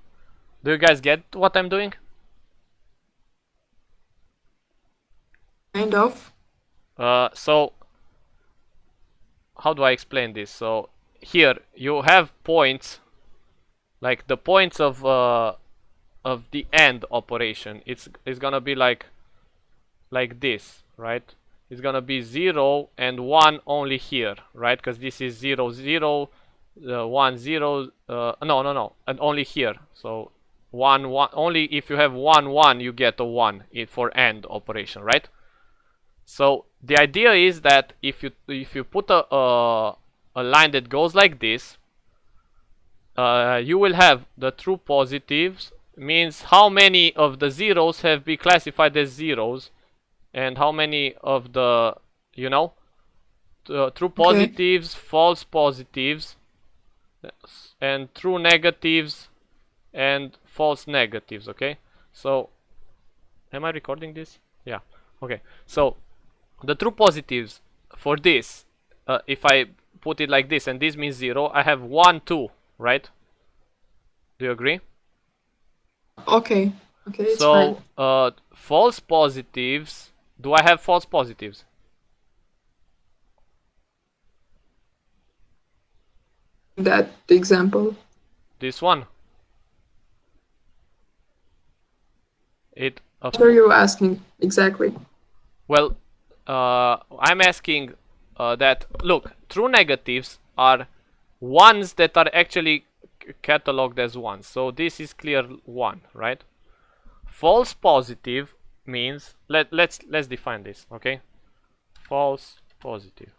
do you guys get what I'm doing? Kind of. So how do I explain this? So here you have points, like the points of the AND operation. It's gonna be like this, right? It's gonna be 0 and 1 only here, right? Because this is 0 0 1 0 no, and only here. So 1 1, only if you have 1 1 you get a 1 for AND operation, right? So the idea is that if you put a line that goes like this, you will have the true positives, means how many of the zeros have been classified as zeros, and how many of the, you know, true positives, false positives, and true negatives and false negatives. Okay, so am I recording this? Yeah. Okay, so the true positives for this, if I put it like this and this means 0, I have 1 2, right? Do you agree? Okay. Okay, it's so fine. False positives, do I have false positives? That example. This one. What are you asking exactly? Well, I'm asking that, look, true negatives are ones that are actually cataloged as ones. So this is clear 1, right? False positive means, let's define this, okay? False positive.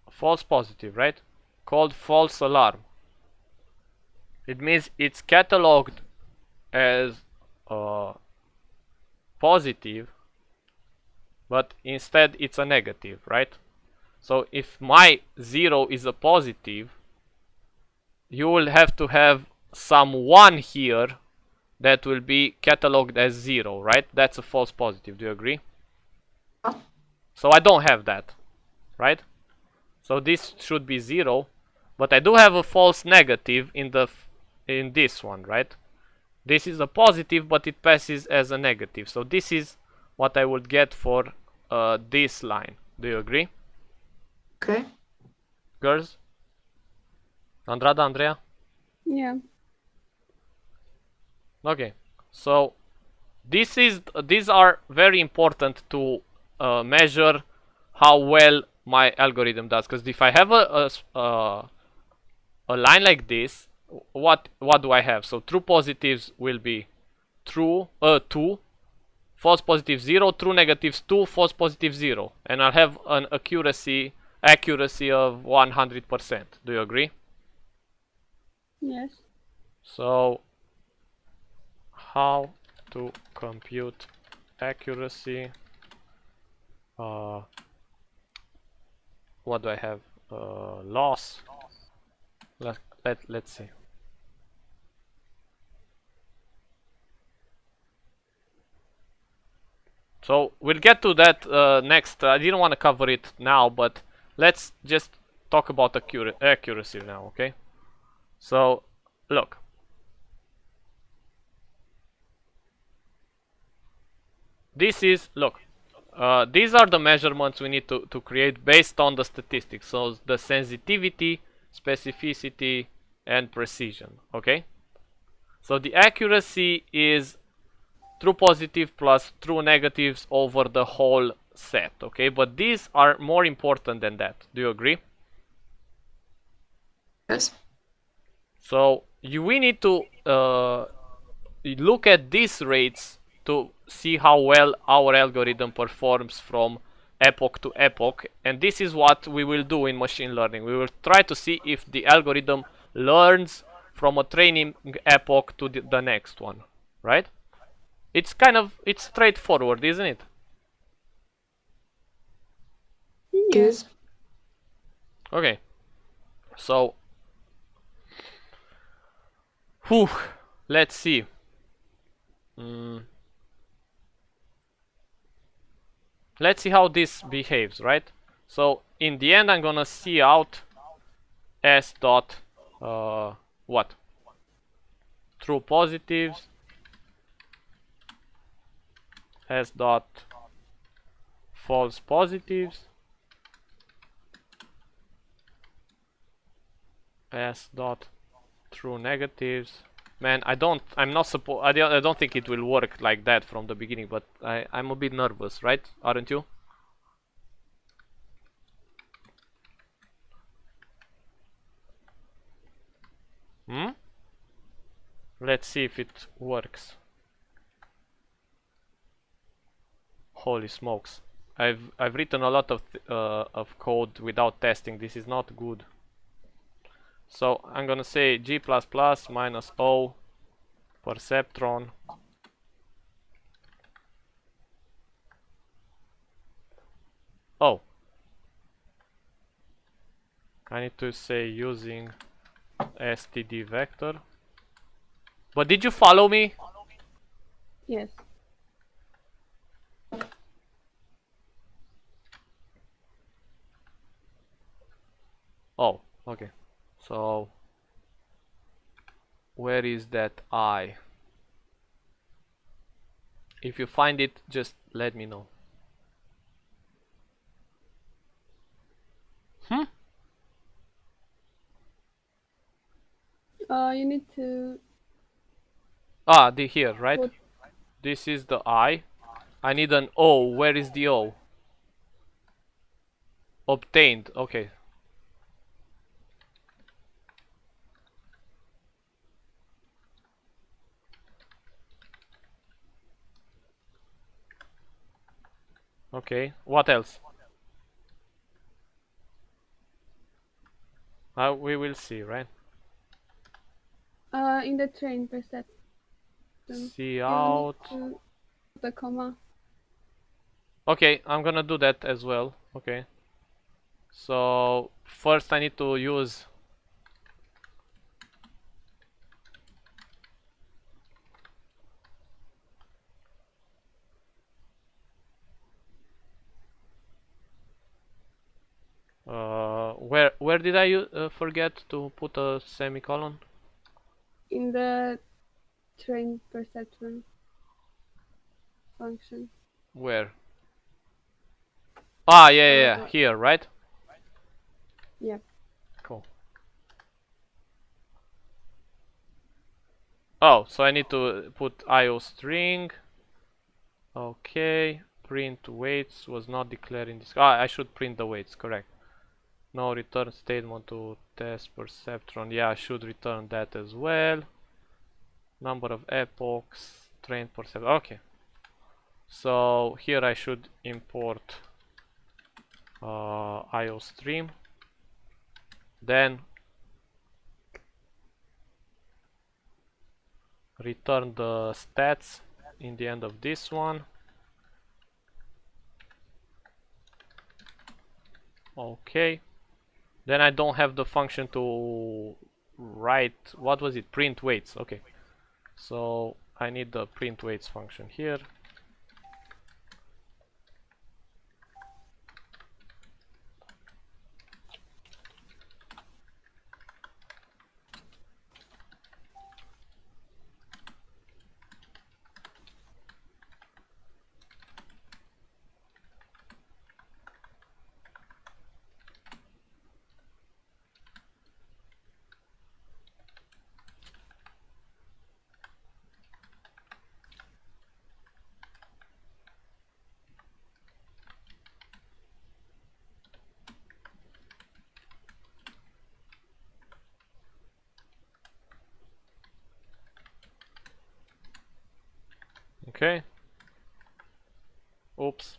False positive, right? Called false alarm. It means it's cataloged as positive, but instead it's a negative, right? So if my 0 is a positive, you will have to have some 1 here that will be cataloged as 0, right? That's a false positive, do you agree? So I don't have that, right? So this should be 0, but I do have a false negative in this one, right? This is a positive, but it passes as a negative. So this is what I would get for this line. Do you agree? Okay. Girls? Andrada, Andrea? Yeah. Okay. So these are very important to measure how well my algorithm does. Because if I have a line like this, what do I have? So true positives will be true 2, false positive 0, true negatives 2, false positive 0, and I'll have an accuracy of 100%. Do you agree? Yes. So how to compute accuracy? What do I have? Loss. Let's see. So we'll get to that next. I didn't want to cover it now, but let's just talk about accuracy now, okay? So look. These are the measurements we need to create based on the statistics. So the sensitivity, specificity, and precision, okay? So the accuracy is true positive plus true negatives over the whole set, okay? But these are more important than that. Do you agree? Yes. So we need to look at these rates to see how well our algorithm performs from epoch to epoch, and this is what we will do in machine learning. We will try to see if the algorithm learns from a training epoch to the next one, right? It's straightforward, isn't it? Yes. Okay. So let's see. Let's see how this behaves, right? So in the end, I'm gonna see out s dot what? True positives, s dot false positives, s dot true negatives. Man, I don't think it will work like that from the beginning, but I'm a bit nervous, right? Aren't you? Let's see if it works. Holy smokes. I've written a lot of code without testing. This is not good. So I'm gonna say G++ minus O Perceptron. Oh. I need to say using std vector. But did you follow me? Yes. Oh, okay. So where is that I? If you find it, just let me know. You need to Here, right? put This is the I. I need an O. Where is the O? Obtained. Okay. Okay. What else? We will see, right? in the train perceptron. See You out. need to put a comma. Okay, I'm gonna do that as well. Okay. So first I need to use where did I forget to put a semicolon? In the train perceptron function. Where? Yeah. Uh, Here, right? yeah. Cool. Oh, so I need to put IO string. Okay. Print weights was not declared in this. I should print the weights, correct. No return statement to test perceptron. Yeah, I should return that as well. Number of epochs, train perceptron. Okay. So here I should import IO stream. Then return the stats in the end of this one. Okay. Then I don't have the function to write, what was it? Print weights. Okay. So I need the print weights function here. Okay. Oops.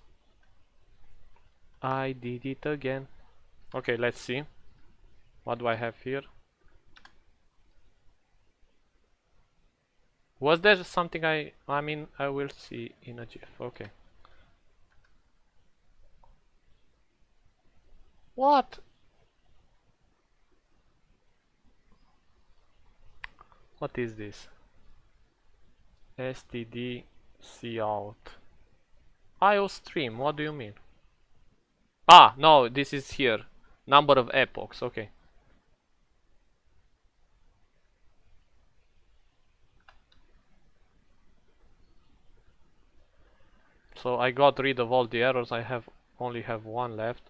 I did it again. Okay, let's see. What do I have here? Was there something I mean, I will see in a GIF. Okay. What? What is this? std cout. IO stream, what do you mean? No, this is here. Number of epochs, okay. So I got rid of all the errors, only have one left.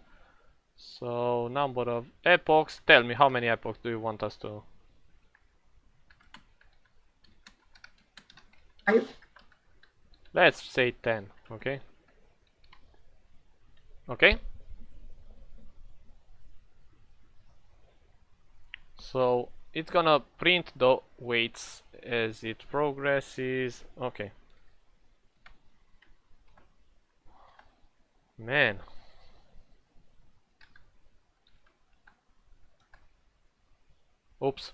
So number of epochs, tell me how many epochs do you want us to... 5. Let's say 10, okay? Okay? So it's gonna print the weights as it progresses. Okay. Man. Oops.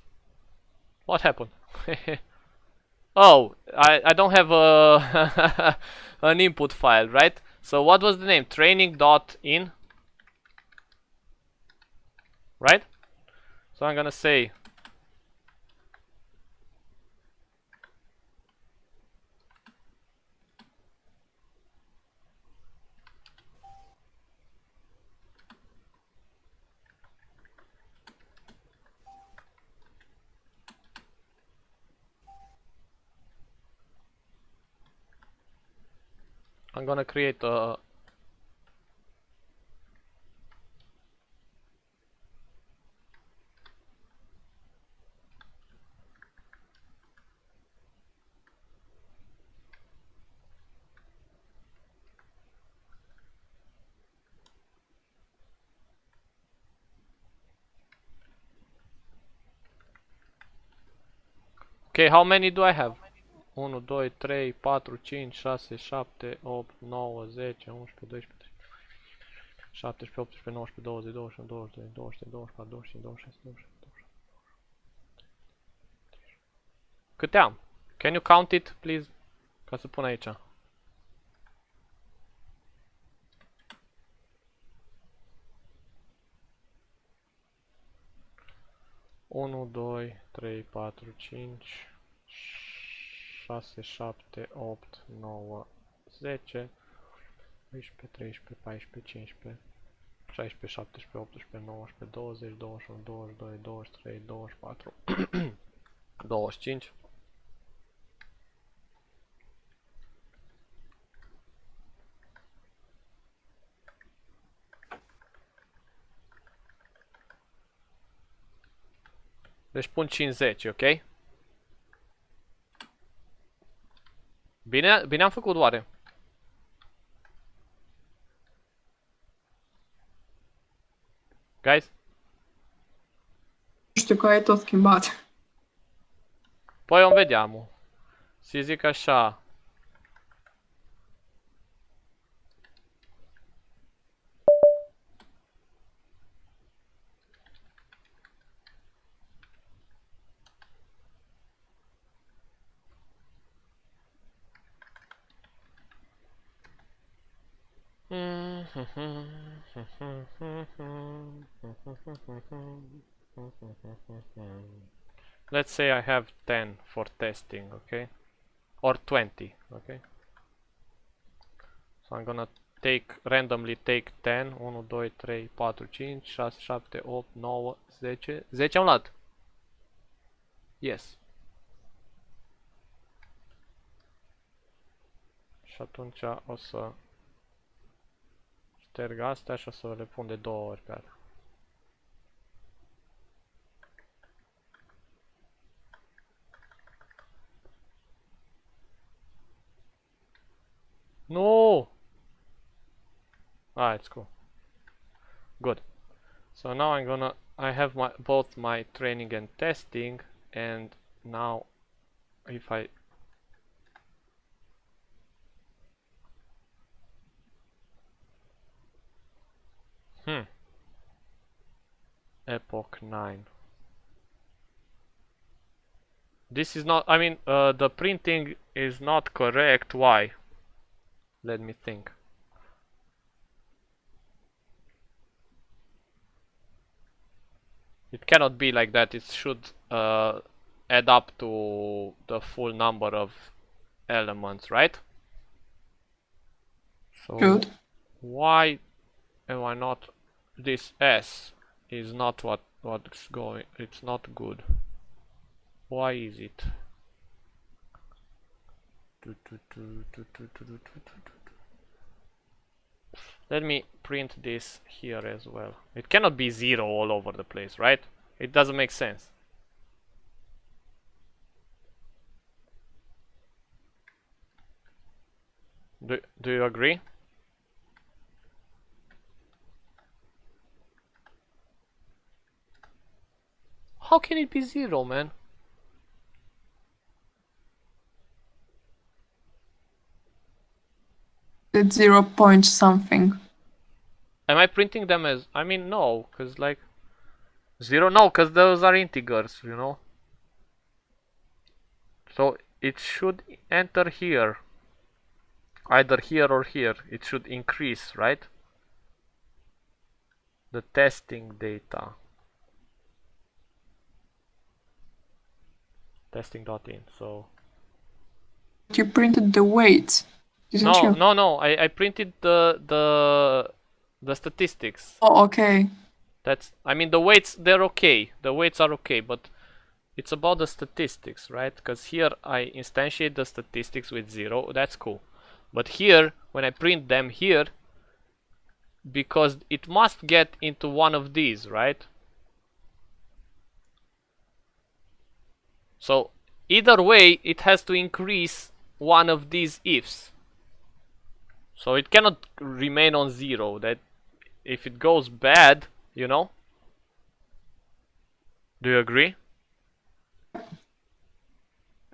What happened? Oh, I don't have a an input file, right? So what was the name? Training.in, right? So I'm gonna say I'm gonna create a Okay, how many do I have? 1, 2, 3, 4, 5, 6, 7, 8, 9, 10, 11, 12, 17, 18, 19, 20, 21, 22, 23, 24, 25, 26, 27. Câte am? Can you count it, please? Ca să pun aici. Unu, doi, trei, patru, cinci, 6, 7, 8, 9, 10, 12, 13, 14, 15, 16, 17, 18, 19, 20, 21, 22, 23, 24, 25. Deci pun 50, ok? Bine am făcut oare? Guys? Nu știu că ai tot schimbat. Poi o vediamo. Să zic așa. Let's say I have 10 for testing, okay? Or 20, okay? So I'm gonna randomly take 10, 1, 2, 3, 4, 5, 6, 7, 8, 9, 10. 10 am luat. Yes. Și atunci o să șterg astea și o să le pun de 2 ori pe alea. No! Ah, it's cool. Good. So now I have both my training and testing, and now if I Epoch 9. This is not, I mean, the printing is not correct. Why? Let me think. It cannot be like that. It should add up to the full number of elements, right? So Good. why am I not? This S is not what's going. It's not good. Why is it? Let me print this here as well. It cannot be 0 all over the place, right? It doesn't make sense. Do you agree? How can it be 0, man? It's 0 point something. Am I printing them as... I mean, no, because like... 0, no, because those are integers, you know? So it should enter here. Either here or here. It should increase, right? The testing data. Testing.in, so... You printed the weight, didn't you? No, I printed the statistics. Oh, okay. That's, I mean, the weights, they're okay. The weights are okay, but it's about the statistics, right? Because here I instantiate the statistics with 0. That's cool. But here when I print them here, because it must get into one of these, right? So either way, it has to increase one of these ifs. So it cannot remain on 0. That if it goes bad, you know? Do you agree?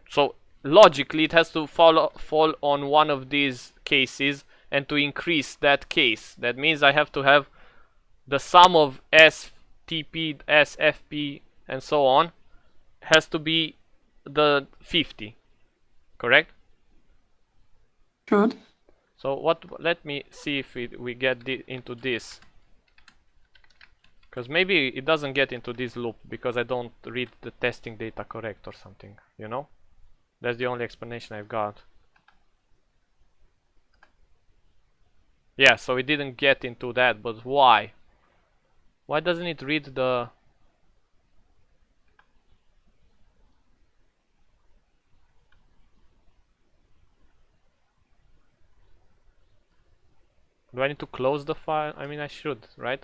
So logically it has to fall on one of these cases and to increase that case. That means I have to have the sum of STP, SFP and so on has to be the 50. Correct? Should. So let me see if we get into this. Because maybe it doesn't get into this loop because I don't read the testing data correct or something, you know? That's the only explanation I've got. Yeah, so it didn't get into that, but why? Why doesn't it read the... Do I need to close the file? I mean, I should, right?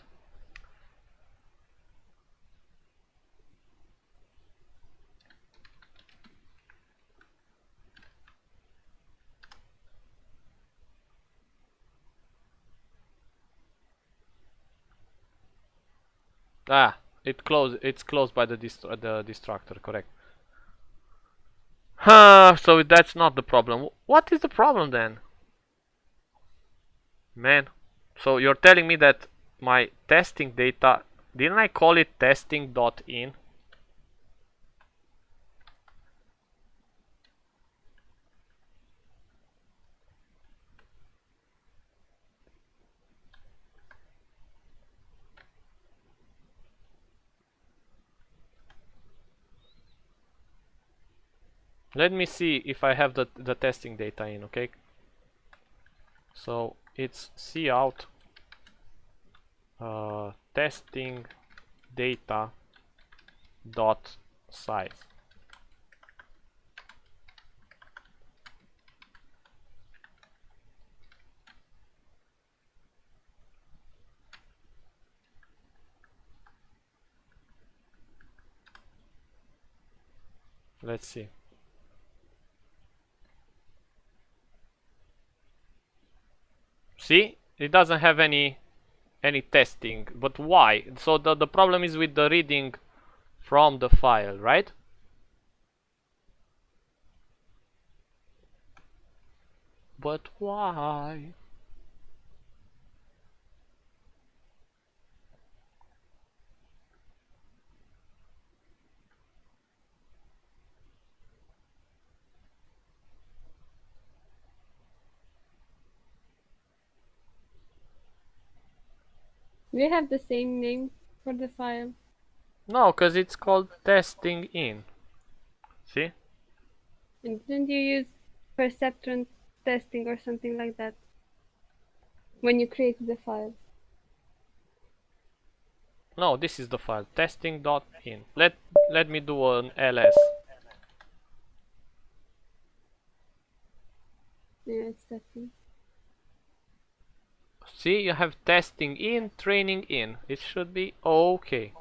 Ah, it's closed by the destructor, correct. So that's not the problem. What is the problem then? Man, so you're telling me that my testing data, didn't I call it testing.in? Let me see if I have the testing data in, okay? So it's cout testing data dot size. Let's see. See, it doesn't have any testing, but why? So the problem is with the reading from the file, right? But why? We have the same name for the file. No, because it's called testing in. See? And didn't you use Perceptron testing or something like that when you created the file? No, this is the file, testing.in. Let me do an ls. Yeah, it's testing. See, you have testing in, training in. It should be okay.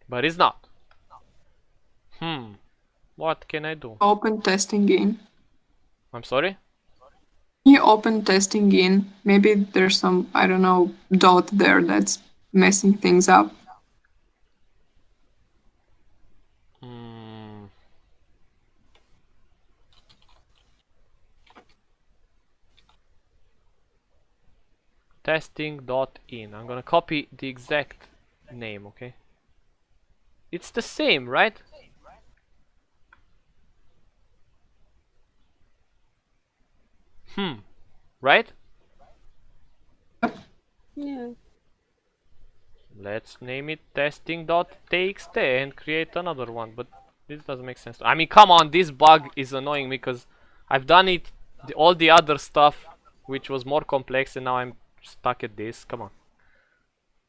But it's not. What can I do? Open testing in. I'm sorry? Can you open testing in? Maybe there's some, I don't know, dot there that's messing things up. Testing.in. I'm gonna copy the exact name, okay? It's the same, right? Right? Yeah. Let's name it testing.txt and create another one, but this doesn't make sense. I mean, come on, this bug is annoying me because I've done it, all the other stuff, which was more complex, and now I'm stuck at this. Come on.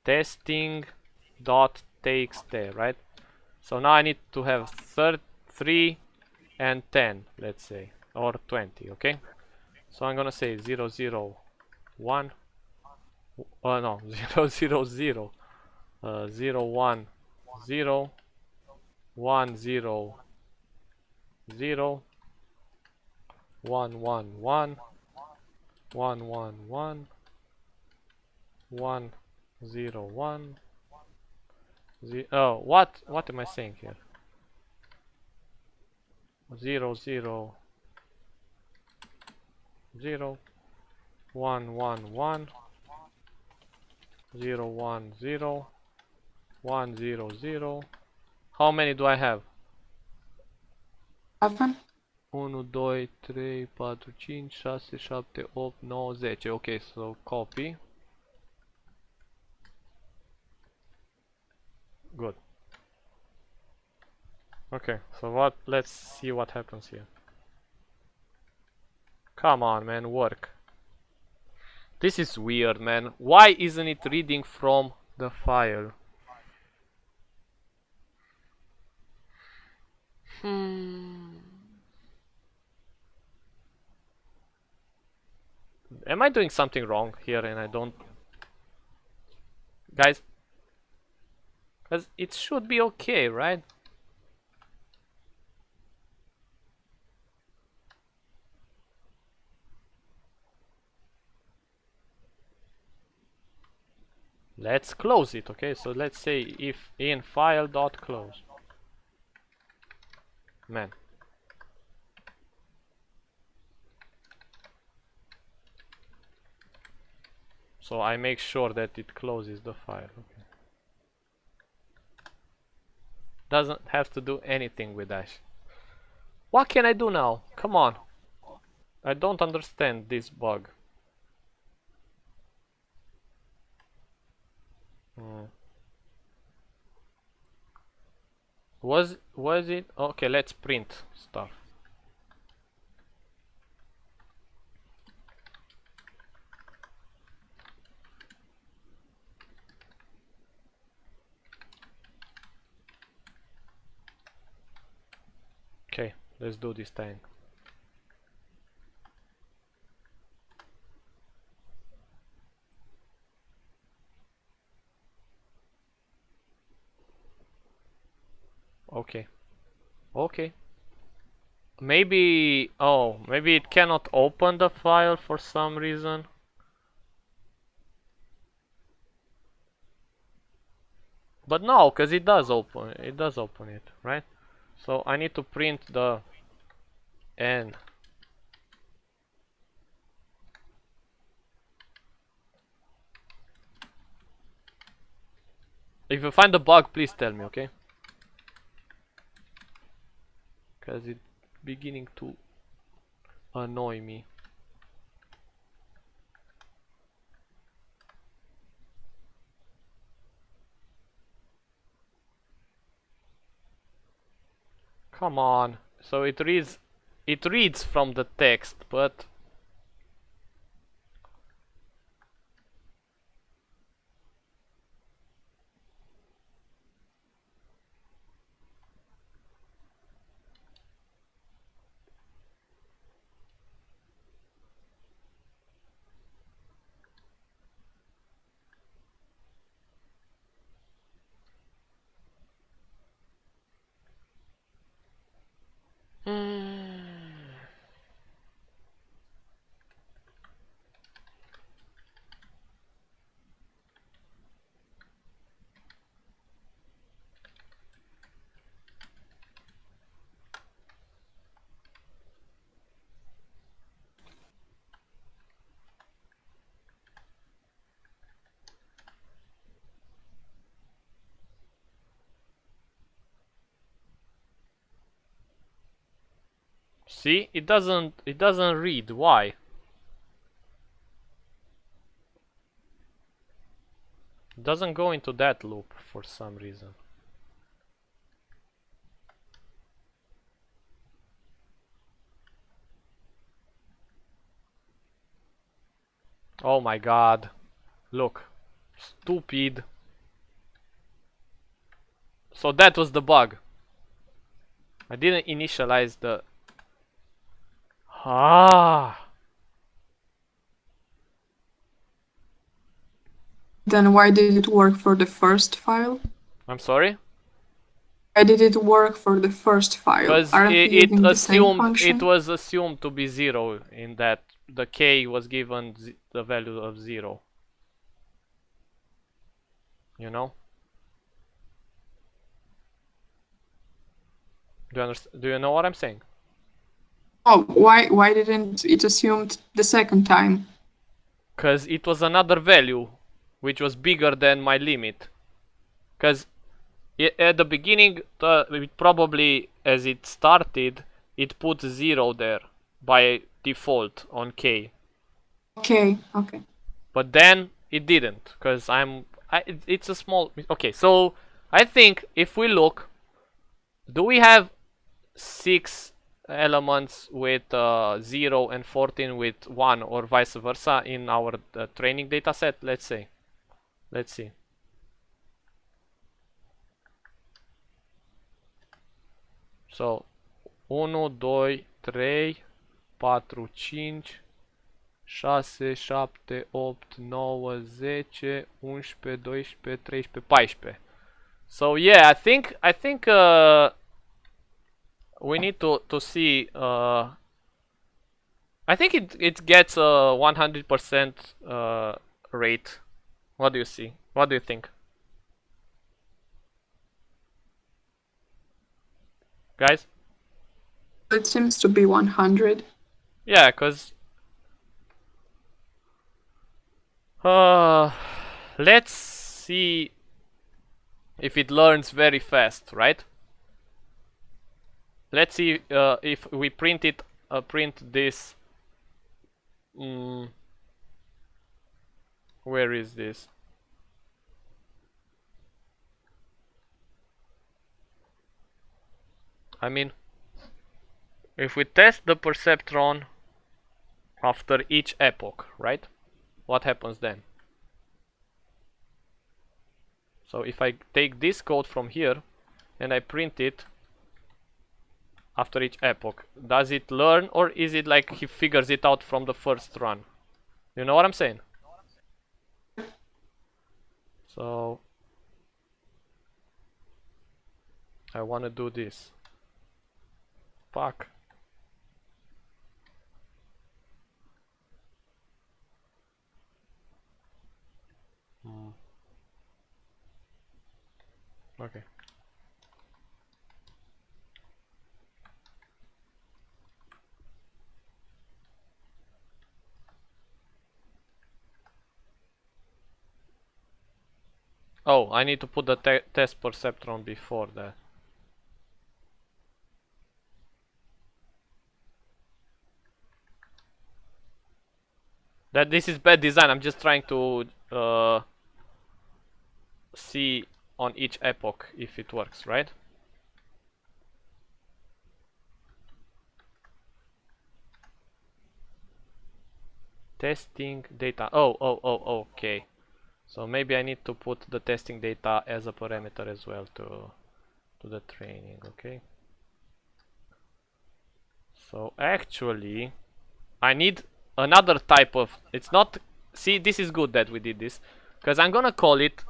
Testing.txt, right? So now I need to have 3 and 10, let's say, or 20, okay? So I'm gonna say 0, 0, 1. No, 0, 0, 0. 0, 1, 0. 1, 0, 0. 1, 1, 1. 1, 1, 1. 1, 0, 1. Oh, what am I saying here? 0, 0, 0. 1, 1, 1. 0, 1, 0. 1, 0, 0. How many do I have? 7. 1, 2, 3, 4, 5, 6, 7, 8, 9, 10. Okay, so copy. Good. Okay, so let's see what happens here. Come on, man, work. This is weird, man. Why isn't it reading from the file? Am I doing something wrong here and I don't... Guys? Because it should be okay, right? Let's close it, okay? So let's say if in file.close. Man. So I make sure that it closes the file. Okay. Doesn't have to do anything with that. What can I do now? Come on. I don't understand this bug. Was it? Okay, let's print stuff. Okay, let's do this thing. Okay. Okay. Maybe... Oh, maybe it cannot open the file for some reason. But no, because it does open it, right? So I need to print the N. If you find the bug, please tell me, okay? Because it's beginning to annoy me. Come on. So it reads from the text, but see, it doesn't read. Why? It doesn't go into that loop for some reason. Oh my god. Look. Stupid. So that was the bug. I didn't initialize the... Ah! Then why did it work for the first file? I'm sorry? Why did it work for the first file? Because Aren't we it using the same assumed, function? it was assumed to be 0 in that the k was given the value of 0. You know? Do you know what I'm saying? Oh, why didn't it assume the second time? Because it was another value which was bigger than my limit. Because at the beginning, it probably, as it started, it put 0 there by default on k. Okay. But then it didn't, because it's a small... Okay, so I think if we look, do we have 6 elements with 0 and 14 with 1 or vice versa in our training data set? Let's see. So 1, 2, 3, 4, 5, 6, 7, 8, 9, 10, 11, 12, 13, 14. So yeah, I think we need to see. I think it gets a 100% rate. What do you see? What do you think, guys? It seems to be 100. Yeah, cause let's see if it learns very fast, right? Let's see if we print this. Where is this? I mean, if we test the Perceptron after each epoch, right? What happens then? So if I take this code from here and I print it after each epoch, does it learn, or is it like he figures it out from the first run? You know what I'm saying? So I want to do this. Fuck. Okay. Oh, I need to put the test Perceptron before that. This is bad design. I'm just trying to see on each epoch if it works, right? Testing data. Oh, okay. So maybe I need to put the testing data as a parameter as well to the training, okay? So actually, I need another type of... It's not... See, this is good that we did this, because I'm gonna call it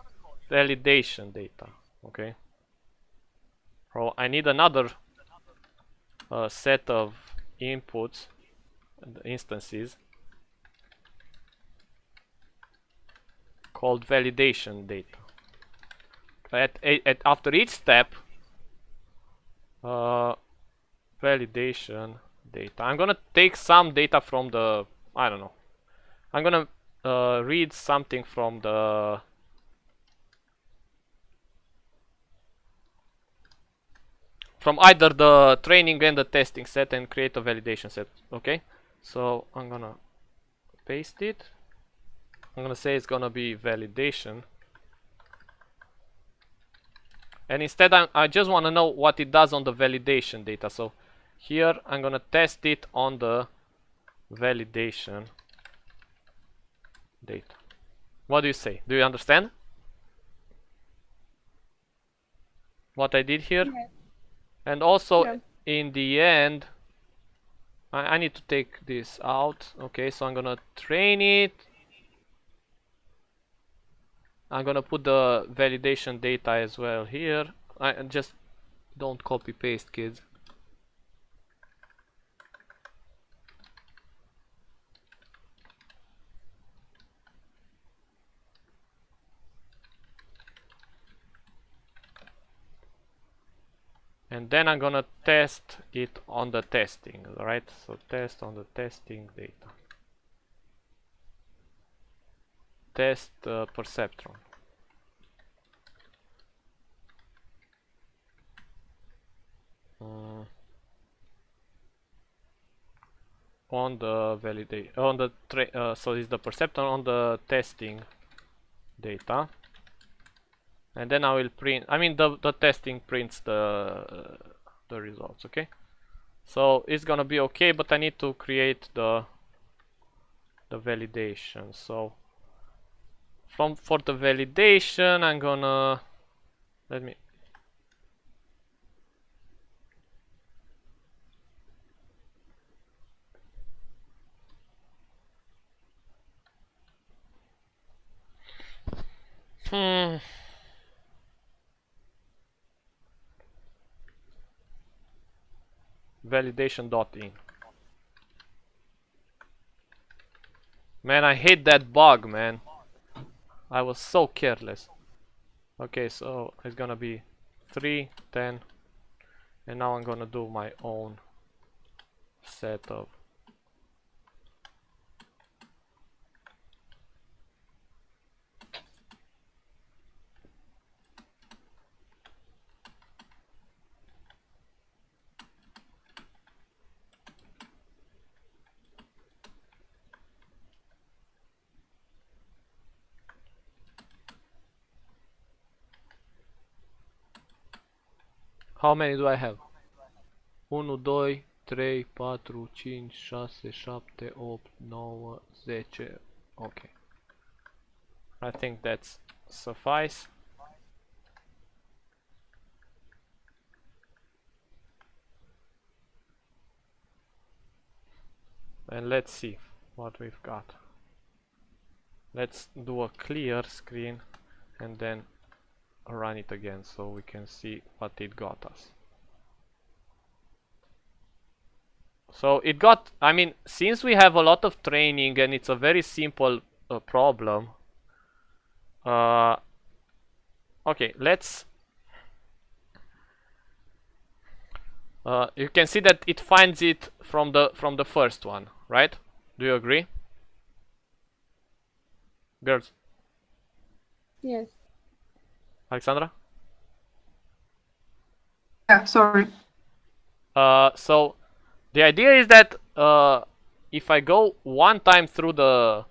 validation data, okay? So I need another set of inputs, instances, called validation data. After each step, validation data. I'm gonna take some data from the... I don't know. I'm gonna read something from the... From either the training and the testing set and create a validation set, okay? So I'm gonna paste it. I'm gonna say it's gonna be validation. And instead I just want to know what it does on the validation data. So here I'm gonna test it on the validation data. What do you say? Do you understand what I did here? Yeah. And also Yeah. in the end, I need to take this out. Okay, so I'm gonna train it. I'm gonna put the validation data as well here. I just don't copy paste, kids. And then I'm gonna test it on the testing, right? So test on the testing data. Test Perceptron. On the validate, on the so it's the Perceptron on the testing data. And then I will print, I mean the testing prints the results, okay? So it's gonna be okay, but I need to create the validation. So for the validation I'm gonna, let me, validation.in. Man, I hate that bug, man. I was so careless. Okay, so it's gonna be 3, 10, and now I'm gonna do my own setup. How many do I have? 1, 2, 3, 4, 5, 6, 7, 8, 9, 10. Okay. I think that's suffice. And let's see what we've got. Let's do a clear screen and then run it again so we can see what it got us. So it got, I mean, since we have a lot of training and it's a very simple problem. Okay, let's. You can see that it finds it from the first one, right? Do you agree, girls? Yes. Alexandra? Yeah, sorry. So the idea is that if I go one time through the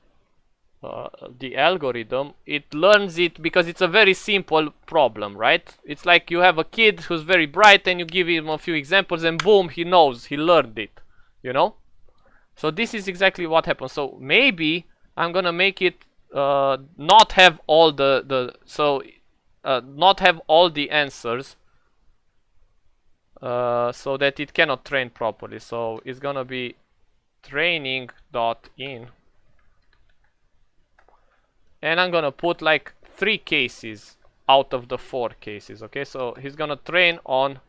algorithm, it learns it because it's a very simple problem, right? It's like you have a kid who's very bright and you give him a few examples and boom, he knows, he learned it, you know? So this is exactly what happens. So maybe I'm gonna make it not have all not have all the answers so that it cannot train properly. So it's gonna be training.in, and I'm gonna put like 3 cases out of the 4 cases. Okay, so he's gonna train on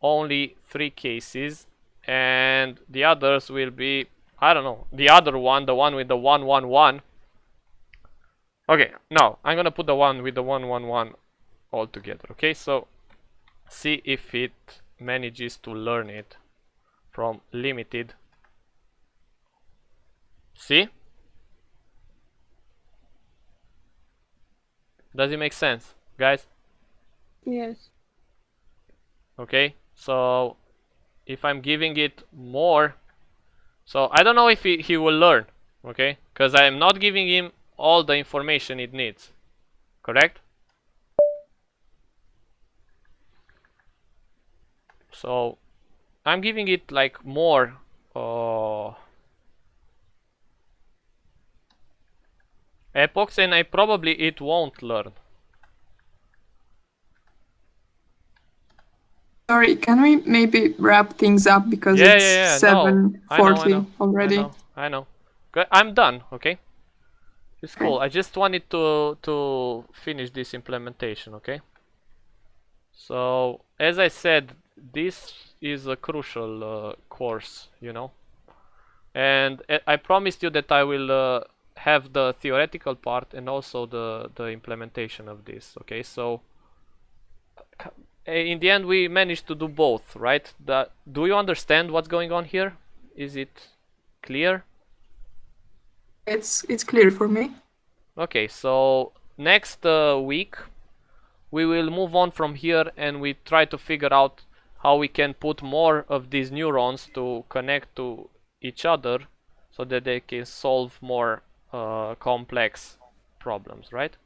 only 3 cases, and the others will be, I don't know, the other one, the one with the 1, 1, 1. Okay, now I'm gonna put the one with the 1, 1, 1 all together. Okay, so see if it manages to learn it from limited. See? Does it make sense, guys? Yes. Okay, so if I'm giving it more, so I don't know if he will learn, okay, because I am not giving him all the information it needs, correct? So I'm giving it like more epochs, and it won't learn. Sorry, can we maybe wrap things up because Yeah, it's yeah, yeah. No, 7:40 already? I know. I'm done, okay? It's cool. I just wanted to finish this implementation, okay? So, as I said, this is a crucial course, you know? And I promised you that I will have the theoretical part and also the implementation of this, okay? So, in the end, we managed to do both, right? Do you understand what's going on here? Is it clear? It's clear for me. Okay, so next week we will move on from here and we try to figure out how we can put more of these neurons to connect to each other so that they can solve more complex problems, right?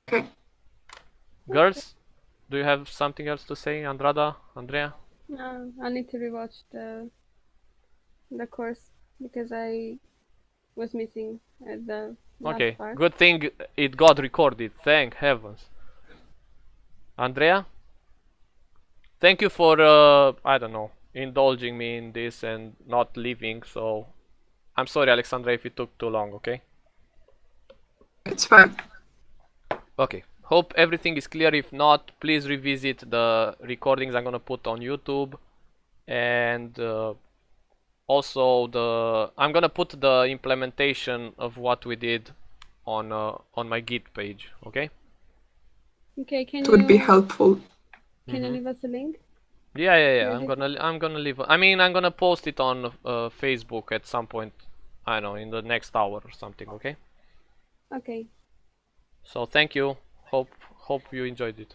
Okay. Girls, do you have something else to say, Andrada, Andrea? I need to rewatch the course because I was missing at the last Okay, part. good thing it got recorded, thank heavens. Andrea? Thank you for, I don't know, indulging me in this and not leaving, so I'm sorry, Alexandra, if it took too long, okay? It's fine. Okay, hope everything is clear. If not, please revisit the recordings I'm gonna put on YouTube, and also I'm gonna put the implementation of what we did on my Git page, okay? Okay, can It would be you helpful. can you leave us a link? Yeah. Really? I'm gonna leave. I mean, I'm gonna post it on Facebook at some point. I don't know, in the next hour or something. Okay. Okay, So thank you. Hope you enjoyed it.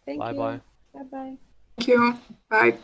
thank Bye you. bye. Bye bye. Thank you. Bye.